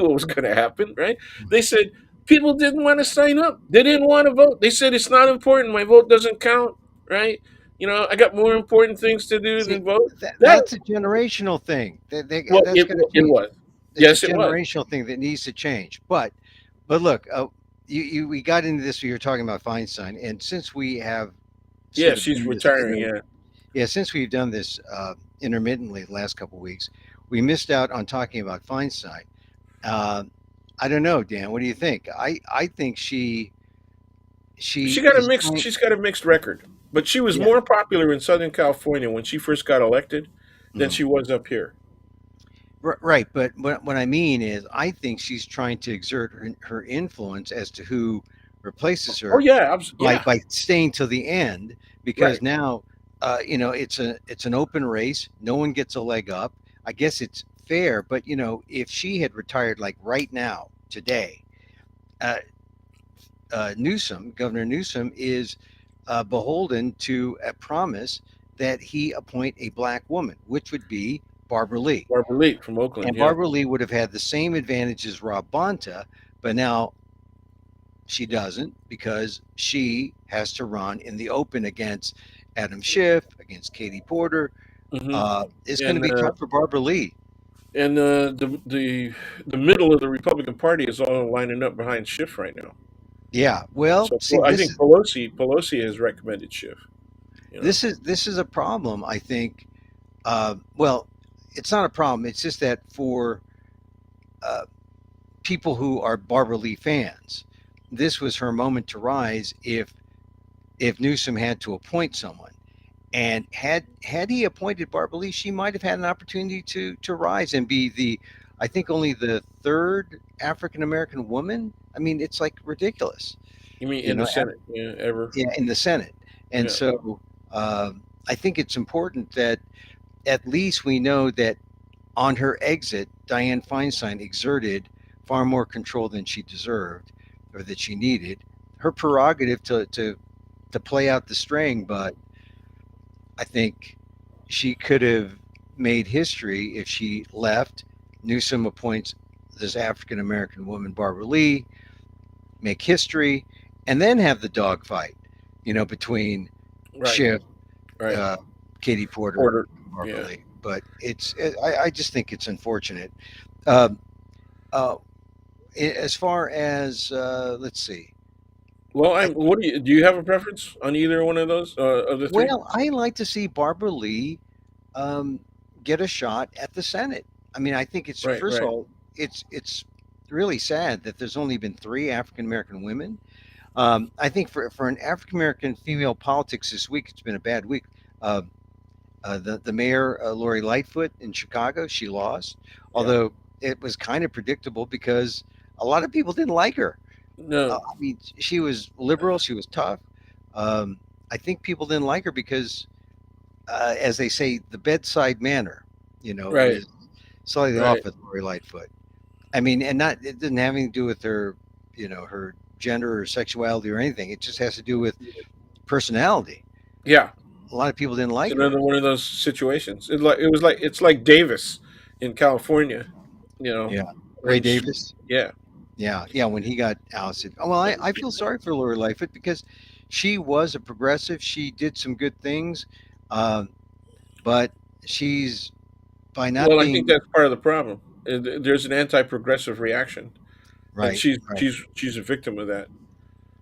what was going to happen, right? They said people didn't want to sign up. They didn't want to vote. They said it's not important. My vote doesn't count, right? I got more important things to do See, than vote. That that's a generational thing. well, That's it going to it change. was. It's a Yes, it was. generational thing that needs to change. But But look, we got into this. We were talking about Feinstein, and since we have Yeah, sort of she's done this, retiring. Yeah, yeah, since we've done this intermittently the last couple of weeks, we missed out on talking about Feinstein. Uh, I don't know, Dan. What do you think? I think she is trying. she's got a mixed record, but she was Yeah. more popular in Southern California when she first got elected than Mhm. she was up here. Right, but what I mean is, I think she's trying to exert her influence as to who replaces Oh her yeah, by yeah, staying till the end, because right. now, it's an open race. No one gets a leg up. I guess it's fair, but if she had retired like right now, today, uh, Governor Newsom is beholden to a promise that he appoint a black woman, which would be Barbara Lee. Barbara Lee from Oakland. And Yeah, Barbara Lee would have had the same advantage as Rob Bonta, but now she doesn't because she has to run in the open against Adam Schiff, against Katie Porter. hmm It's going to and be tough for Barbara Lee. the middle of the Republican Party is all lining up behind Schiff right now. Yeah. Well, So see, I this think is Pelosi has recommended Schiff. You know, this is a problem. I think. Well, it's not a problem. It's just that for uh, people who are Barbara Lee fans, this was her moment to rise. If Newsom had to appoint someone. And had he appointed Barbara Lee, she might have had an opportunity to rise and be I think only the third African American woman. I mean, it's like ridiculous, you mean you in the know, Senate? Yeah, ever? yeah, in the Senate. And Yeah, so I think it's important that at least we know that on her exit, Dianne Feinstein exerted far more control than she deserved or that she needed. Her prerogative to play out the string, but I think she could have made history if she left. Newsom appoints this African American woman, Barbara Lee, make history, and then have the dogfight, between right, Schiff, right. uh, Katie Porter, Porter. and Barbara Yeah. Lee. But I just think it's unfortunate. Uh, uh, as far as, let's see, Well, I What do you have a preference on either one of those of the three? well, I like to see Barbara Lee um, get a shot at the Senate. I mean, I think it's Right, first of right. all, it's really sad that there's only been three African American women. I think for an African American female politics this week, it's been a bad week. Uh, the mayor, Lori Lightfoot in Chicago, she lost, Yeah. although it was kind of predictable because a lot of people didn't like her. No. I mean, she was liberal, she was tough. Um, I think people didn't like her because as they say, the bedside manner, Right, was slightly right. off with Lori Lightfoot. I mean, and not it didn't have anything to do with her, her gender or sexuality or anything. It just has to do with personality. Yeah. A lot of people didn't It's like her. another one of those situations. It's like Davis in California. You know, Yeah, Ray when she, Davis. yeah, Yeah, yeah. When he got ousted. Oh, well, I feel sorry for Lori Lightfoot because she was a progressive. She did some good things, uh, but she's by not well, I think being that's part of the problem. There's an anti-progressive reaction, and right, right. she's a victim of that.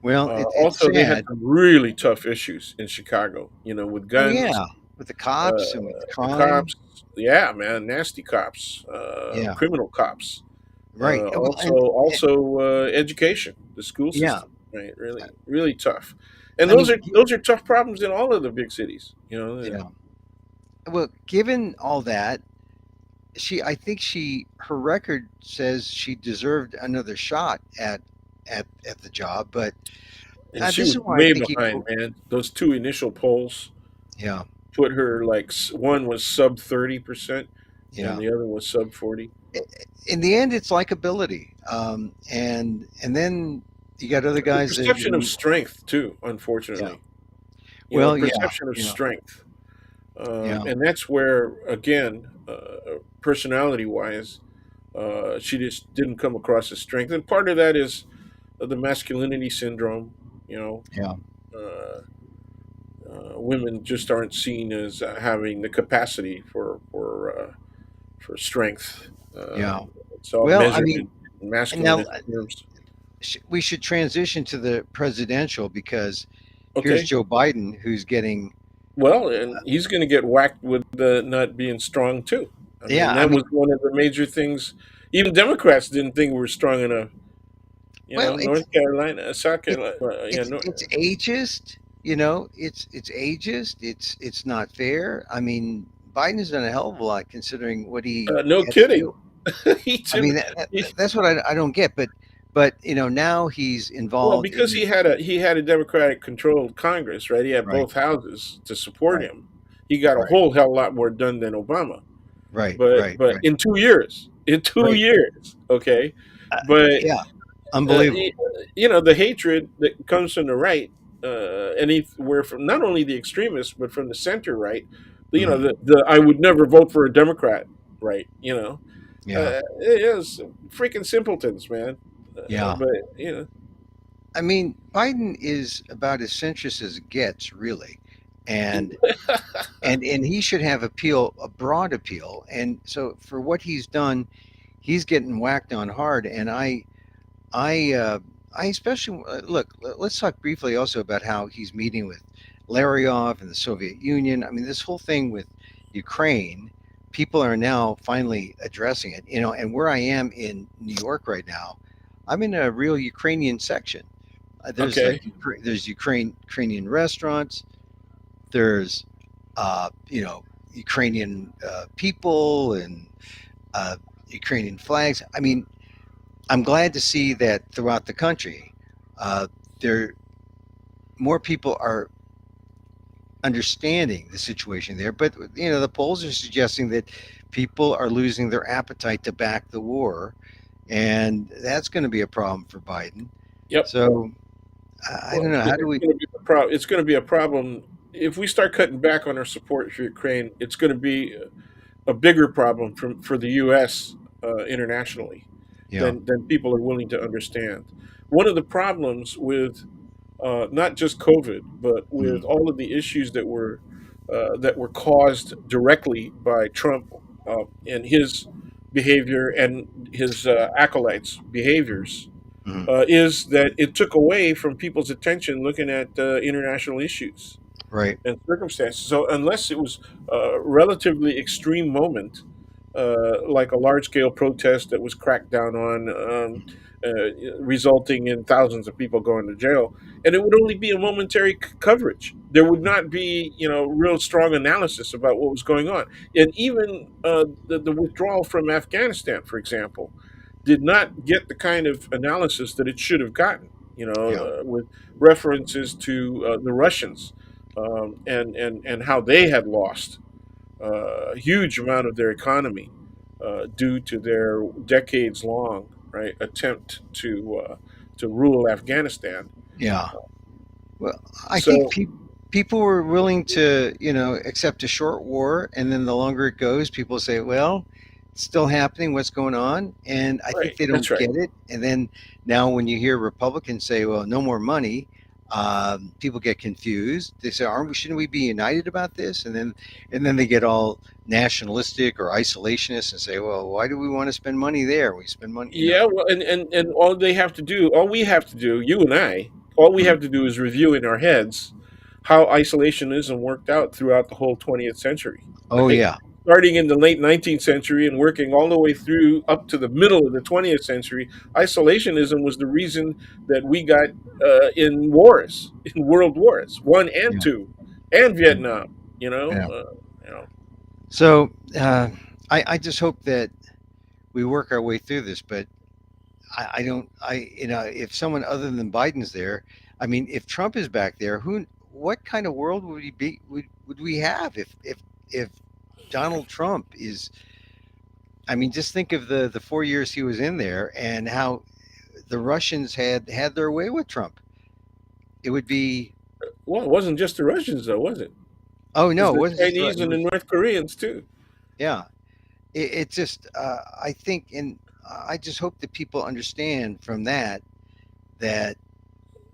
Well, it's Also, they had sad. some really tough issues in Chicago. You know, with Oh guns, yeah, with the cops and with the the crime. cops. Yeah, man, nasty cops, Yeah, criminal cops. right. Well, Also education, the school yeah, system, right? Really, really tough. And I mean, those are tough problems in all of the big cities. You know, yeah. Well, given all that, I think her record says she deserved another shot at the job. But and she this was is why I way think behind, man. Those two initial polls yeah, put her like one was sub 30%, and yeah. the other was sub 40. In the end, it's likability, and then you got other The guys that perception of strength too, yeah. unfortunately. You know, Well, yeah, perception of yeah, strength. yeah, And that's where, again, personality wise, she just didn't come across as strength. And part of that is the masculinity syndrome. You know, yeah, uh, women just aren't seen as having the capacity for strength. yeah. It's all Well, I measured mean, in and now masculine terms. we should transition to the presidential because here's Okay. Joe Biden who's getting. Well, and he's going to get whacked with not being strong too. I Yeah, mean, I that mean, was one of the major things. Even Democrats didn't think we were strong enough. You well, know, North Carolina, South it's Carolina. Yeah, it's no, it's ageist. You know, it's ageist. It's not fair. I mean, Biden has done a hell of a lot considering what he no had to kidding. do. he I took. mean, He, that's what I don't get. But now he's well, involved because in he had a Democratic controlled Congress, right? He had right, both houses to support right, him. He got a right, whole hell lot more done than Obama. right, But right, but right, in two right. years, okay. Uh, But yeah, uh, unbelievable. you know the hatred that comes from the right, anywhere from not only the extremists but from the center right. You know Hmm. the I would never vote for a Democrat, right? Yeah, It is freaking simpletons, man. yeah. But you know, I mean, Biden is about as centrist as it gets, really, and and he should have appeal, a broad appeal. And so for what he's done, he's getting whacked on hard. And I, I especially look. Let's talk briefly also about how he's meeting with Laryov and the Soviet Union. I mean, this whole thing with Ukraine, people are now finally addressing it. You know, and where I am in New York right now, I'm in a real Ukrainian section. There's okay, like there's Ukrainian restaurants. There's Ukrainian people and uh, Ukrainian flags. I mean, I'm glad to see that throughout the country, uh, there more people are understanding the situation there. But the polls are suggesting that people are losing their appetite to back the war, and that's going to be a problem for Biden. yep. So I Well, don't know. How do it's we? going to be a problem. It's going to be a problem if we start cutting back on our support for Ukraine. It's going to be a bigger problem for the U.S. Internationally Yeah. than people are willing to understand. One of the problems with not just COVID, but with Mm, all of the issues that were caused directly by Trump and his behavior and his acolytes' behaviors, mm, is that it took away from people's attention looking at international issues right. and circumstances. So unless it was a relatively extreme moment, like a large scale protest that was cracked down on, resulting in thousands of people going to jail, and it would only be a momentary coverage. There would not be, real strong analysis about what was going on. And even the withdrawal from Afghanistan, for example, did not get the kind of analysis that it should have gotten, Yeah. with references to the Russians, and how they had lost a huge amount of their economy due to their decades long right attempt to rule Afghanistan. Yeah. Well, I think So people were willing to, accept a short war, and then the longer it goes, people say, "Well, it's still happening. What's going on?" And I think right, they that's don't right. get it. And then now, when you hear Republicans say, "Well, no more money," people get confused. They say, "Aren't we? Shouldn't we be united about this?" And then they get all nationalistic or isolationist and say, "Well, why do we want to spend money there? We spend money." Yeah, well, and all we have to do, you and I, all we Mhm. have to do is review in our heads how isolationism worked out throughout the whole 20th century, Oh right? yeah, Starting in the late 19th century and working all the way through up to the middle of the 20th century, isolationism was the reason that we got in wars, in world wars, one and yeah, two, and yeah, Vietnam. You know, yeah. uh, you know, So I just hope that we work our way through this, but I don't. If someone other than Biden's there, I mean, if Trump is back there, what kind of world would we be? Would we have if Donald Trump is? I mean, just think of the 4 years he was in there and how the Russians had their way with Trump. It would be. well, it wasn't just the Russians, though, was it? Oh It was no, it the wasn't just Chinese it and the was. North Koreans too. Yeah, it just. I think, and I just hope that people understand from that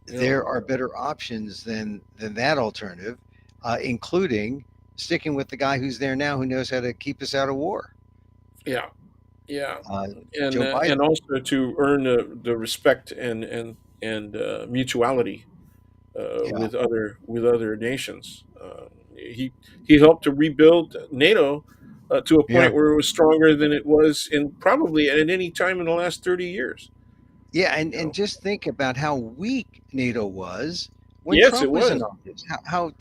You know, there are better options than that alternative, including sticking with the guy who's there now who knows how to keep us out of war. yeah. Yeah, Uh, Joe and Biden. also to earn the respect and mutuality Yeah, with other nations. He helped to rebuild NATO to a yeah, point where it was stronger than it was in probably at any time in the last 30 years. yeah, and You know, just think about how weak NATO was when yes, it Trump was in was. office. How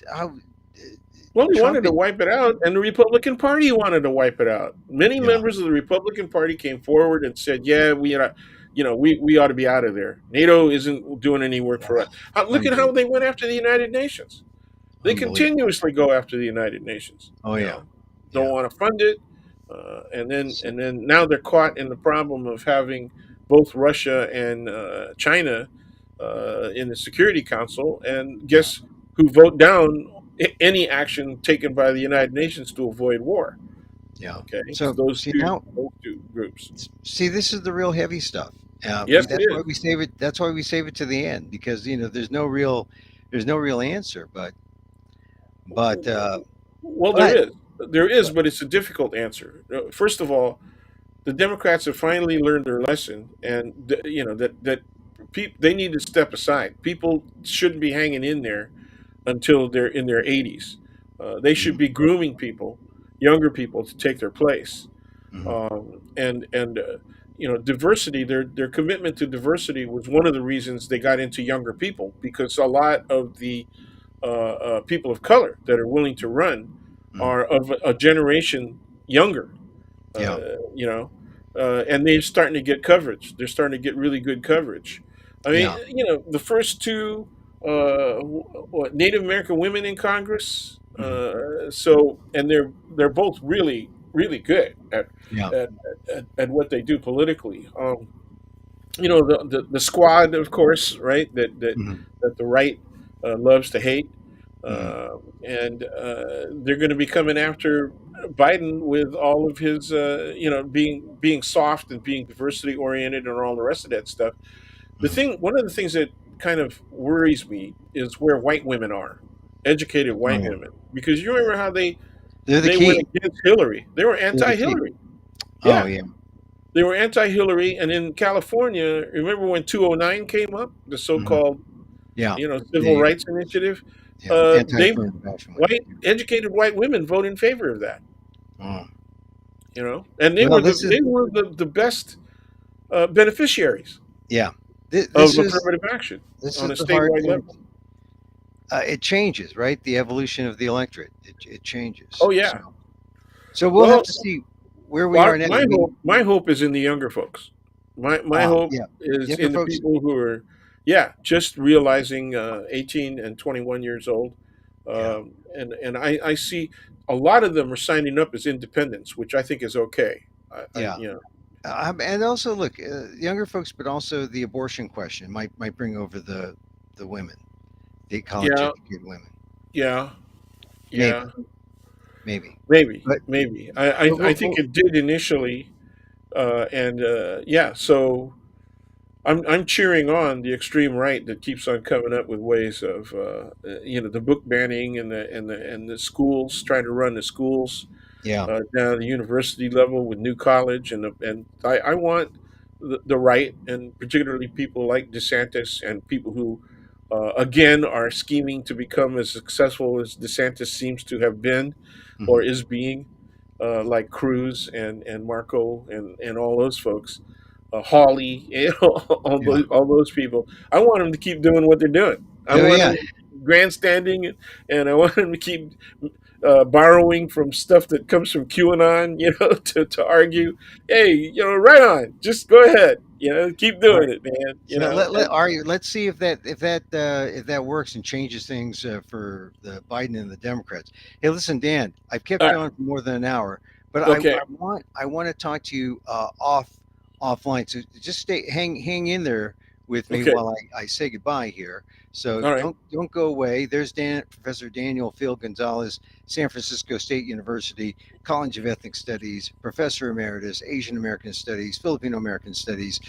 Well, he Trump wanted to had, wipe it out, and the Republican Party wanted to wipe it out. Many yeah, members of the Republican Party came forward and said, "Yeah, we ought to be out of there. NATO isn't doing any work for yeah, us." Look at how unbelievable, they went after the United Nations. They unbelievable. continuously go after the United Nations. Oh yeah, Don't yeah, want to fund it, so, and then now they're caught in the problem of having both Russia and China in the Security Council, and yeah, guess who vote down any action taken by the United Nations to avoid war? yeah. Okay, it's So see now, those two groups. see this is the real heavy stuff. Yes, it That's why is. we save it. That's why we save it to the end because there's no real answer. But Well, but there is, but but it's a difficult answer. First of all, the Democrats have finally learned their lesson, and they need to step aside. People shouldn't be hanging in there until they're in their 80s. They should mhm, be grooming people, younger people, to take their place. mhm, And diversity. Their commitment to diversity was one of the reasons they got into younger people, because a lot of the people of color that are willing to run mhm, are of a generation younger, yeah, and they're starting to get coverage. They're starting to get really good coverage. I mean, yeah, the first two Native American women in Congress. mhm, And they're both really good yeah, at, at what they do politically. The squad, of course, right? mhm, That the right loves to hate, mhm, and they're going to be coming after Biden with all of his, being soft and being diversity oriented and all the rest of that stuff. mhm. One of the things that kind of worries me is where white women are, educated Oh white yeah, women, because you yeah. remember how They're the they went key. against Hillary. They were They're the key. anti-Hillary. Oh Yeah, yeah, they were anti-Hillary, and in California, remember when 209 came up, the mhm, so-called yeah. civil The rights initiative? yeah They anti-affirmative action went. educated white women vote in favor of that. Oh. And Well, this is they were the best beneficiaries yeah. of affirmative action This on is a the hard statewide thing. level. It changes, right? The evolution of the electorate. It Oh changes. yeah. So we'll have Well, to see where we are now. I mean, my hope is in the younger folks. My hope yeah, is younger in the folks. people who are, yeah, just realizing 18 and 21 years old, Yeah, and I see a lot of them are signing up as independents, which I think is okay. yeah. And also look, younger folks, but also the abortion question might bring over the women, the college Yeah, educated women. yeah, Maybe, yeah, maybe. maybe, But maybe. I think we'll it did initially, and yeah. So I'm cheering on the extreme right that keeps on coming up with ways of the book banning and the schools trying to run the schools yeah. down at the university level with New College, and I want the right, and particularly people like DeSantis and people who again are scheming to become as successful as DeSantis seems to have been or Hmm. is being, like Cruz and Marco and all those folks, Hawley, Yeah. all those people. I want them to keep doing what they're doing. I Oh want yeah. them grandstanding, and I want them to keep borrowing from stuff that comes from QAnon, to argue. Hey, right on. Just go ahead. Keep All doing right. it, man. So let's see if that works and changes things for the Biden and the Democrats. Hey, listen, Dan, I've kept All you right. on for more than an hour, but Okay. I want to talk to you offline. So just hang in there with me Okay. while I say goodbye here. So All right. don't go away. There's Professor Daniel Phil Gonzales, San Francisco State University College of Ethnic Studies, Professor Emeritus, Asian American Studies, Filipino American Studies.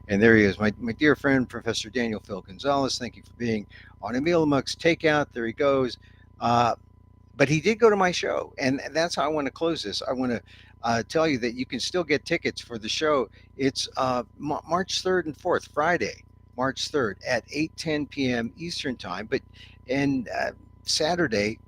And there he is, my dear friend, Professor Daniel Phil Gonzales. Thank you for being on Emil Amok's Takeout. There he goes. But he did go to my show, and that's how I want to close this. tell you that you can still get tickets for the show. It's March 3rd and 4th, Friday, March 3rd at 8:10 p.m. Eastern Time, but and Saturday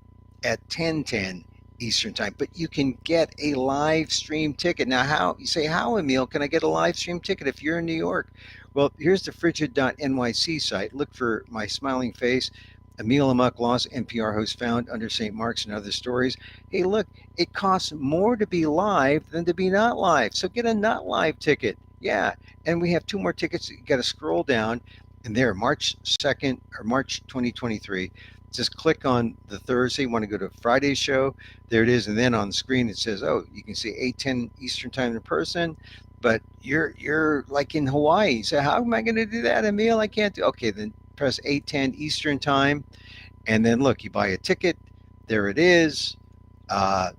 at 10:10 Eastern Time. But you can get a live stream ticket. Now, how you say, how, Emil, can I get a live stream ticket if you're in New York? Well, here's the Frigid.NYC site. Look for my smiling face. Emil Amok lost NPR host found under St. Mark's and other stories. Hey, look, it costs more to be live than to be not live. So get a not live ticket. Yeah. And we have two more tickets. You got to scroll down, and there, March 2nd or March 2023. Just click on the Thursday. You want to go to Friday's show. There it is. And then on the screen, it says, oh, you can see 8:10 Eastern Time in person. But you're like in Hawaii. So how am I going to do that, Emil? I can't do. Okay, then press 8:10 Eastern Time, and then look, you buy a ticket. There it is.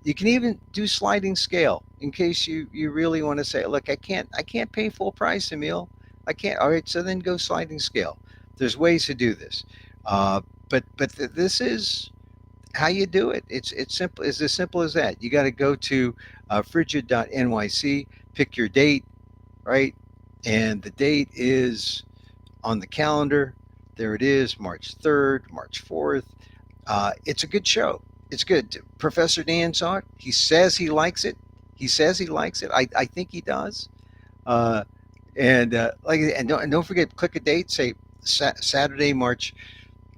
You can even do sliding scale in case you really want to say, look, I can't pay full price, Emil. I can't. All right, so then go sliding scale. There's ways to do this, uh, but this is how you do it. It's simple. It's as simple as that. You got to go to frigid.nyc, pick your date, right, and the date is on the calendar. There it is, March 3rd, March 4th. It's a good show. It's good. Professor Dan saw it. He says he likes it. He says he likes it. I think he does. Uh, and don't forget, click a date. Say Saturday, March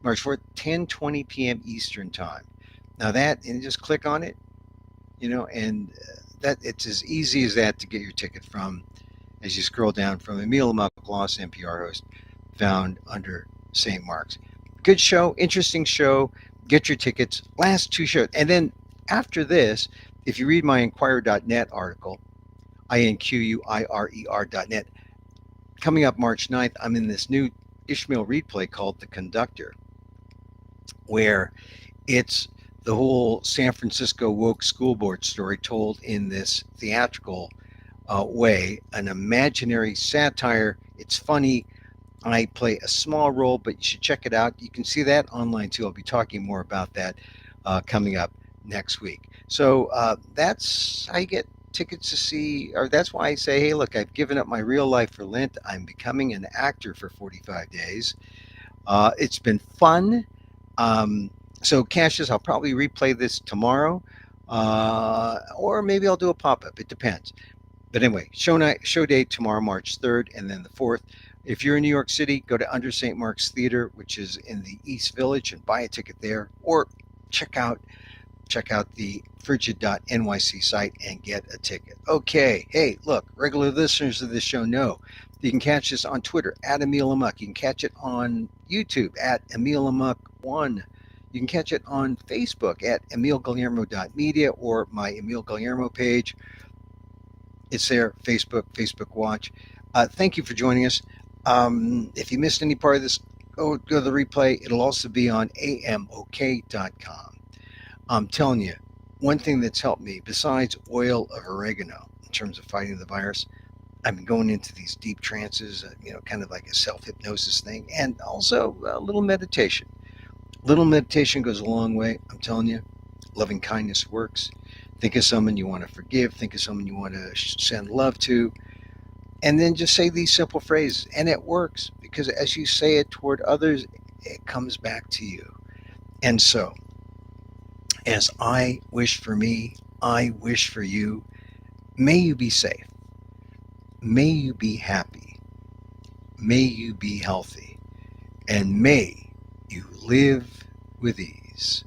4th, 10:20 p.m. Eastern time. Now that, and just click on it, and that it's as easy as that to get your ticket from. As you scroll down from Emil Maklos, NPR host, found under St. Mark's. Good show, interesting show. Get your tickets. Last two shows. And then after this, if you read my Inquirer.net article, INQUIRER.net, coming up March 9th, I'm in this new Ishmael Reed play called The Conductor, where it's the whole San Francisco woke school board story told in this theatrical way, an imaginary satire. It's funny. I play a small role, but you should check it out. You can see that online too. I'll be talking more about that coming up next week. So that's how you get tickets to see, or that's why I say, hey, look, I've given up my real life for Lent. I'm becoming an actor for 45 days. It's been fun. So, Cassius, I'll probably replay this tomorrow, or maybe I'll do a pop up. It depends. But anyway, show date tomorrow, March 3rd, and then the 4th. If you're in New York City, go to Under St. Mark's Theater, which is in the East Village, and buy a ticket there, or check out the frigid.nyc site and get a ticket. Okay, hey, look, regular listeners of this show know you can catch this on Twitter at Emil Amok. You can catch it on YouTube at Emil Amok1. You can catch it on Facebook at emilguillermo.media or my Emil Guillermo page. It's there, Facebook Watch. Thank you for joining us. If you missed any part of this, go to the replay. It'll also be on amok.com. I'm telling you, one thing that's helped me, besides oil of oregano, in terms of fighting the virus, I've been going into these deep trances, kind of like a self-hypnosis thing, and also a little meditation. Little meditation goes a long way. I'm telling you, loving kindness works. Think of someone you want to forgive. Think of someone you want to send love to. And then just say these simple phrases. And it works because as you say it toward others, it comes back to you. And so, as I wish for me, I wish for you. May you be safe. May you be happy. May you be healthy. And may you live with ease.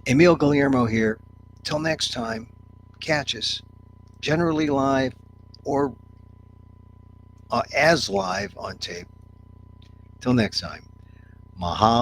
Emil Guillermo here. Till next time, catch us generally live or as live on tape. Till next time, mahalo.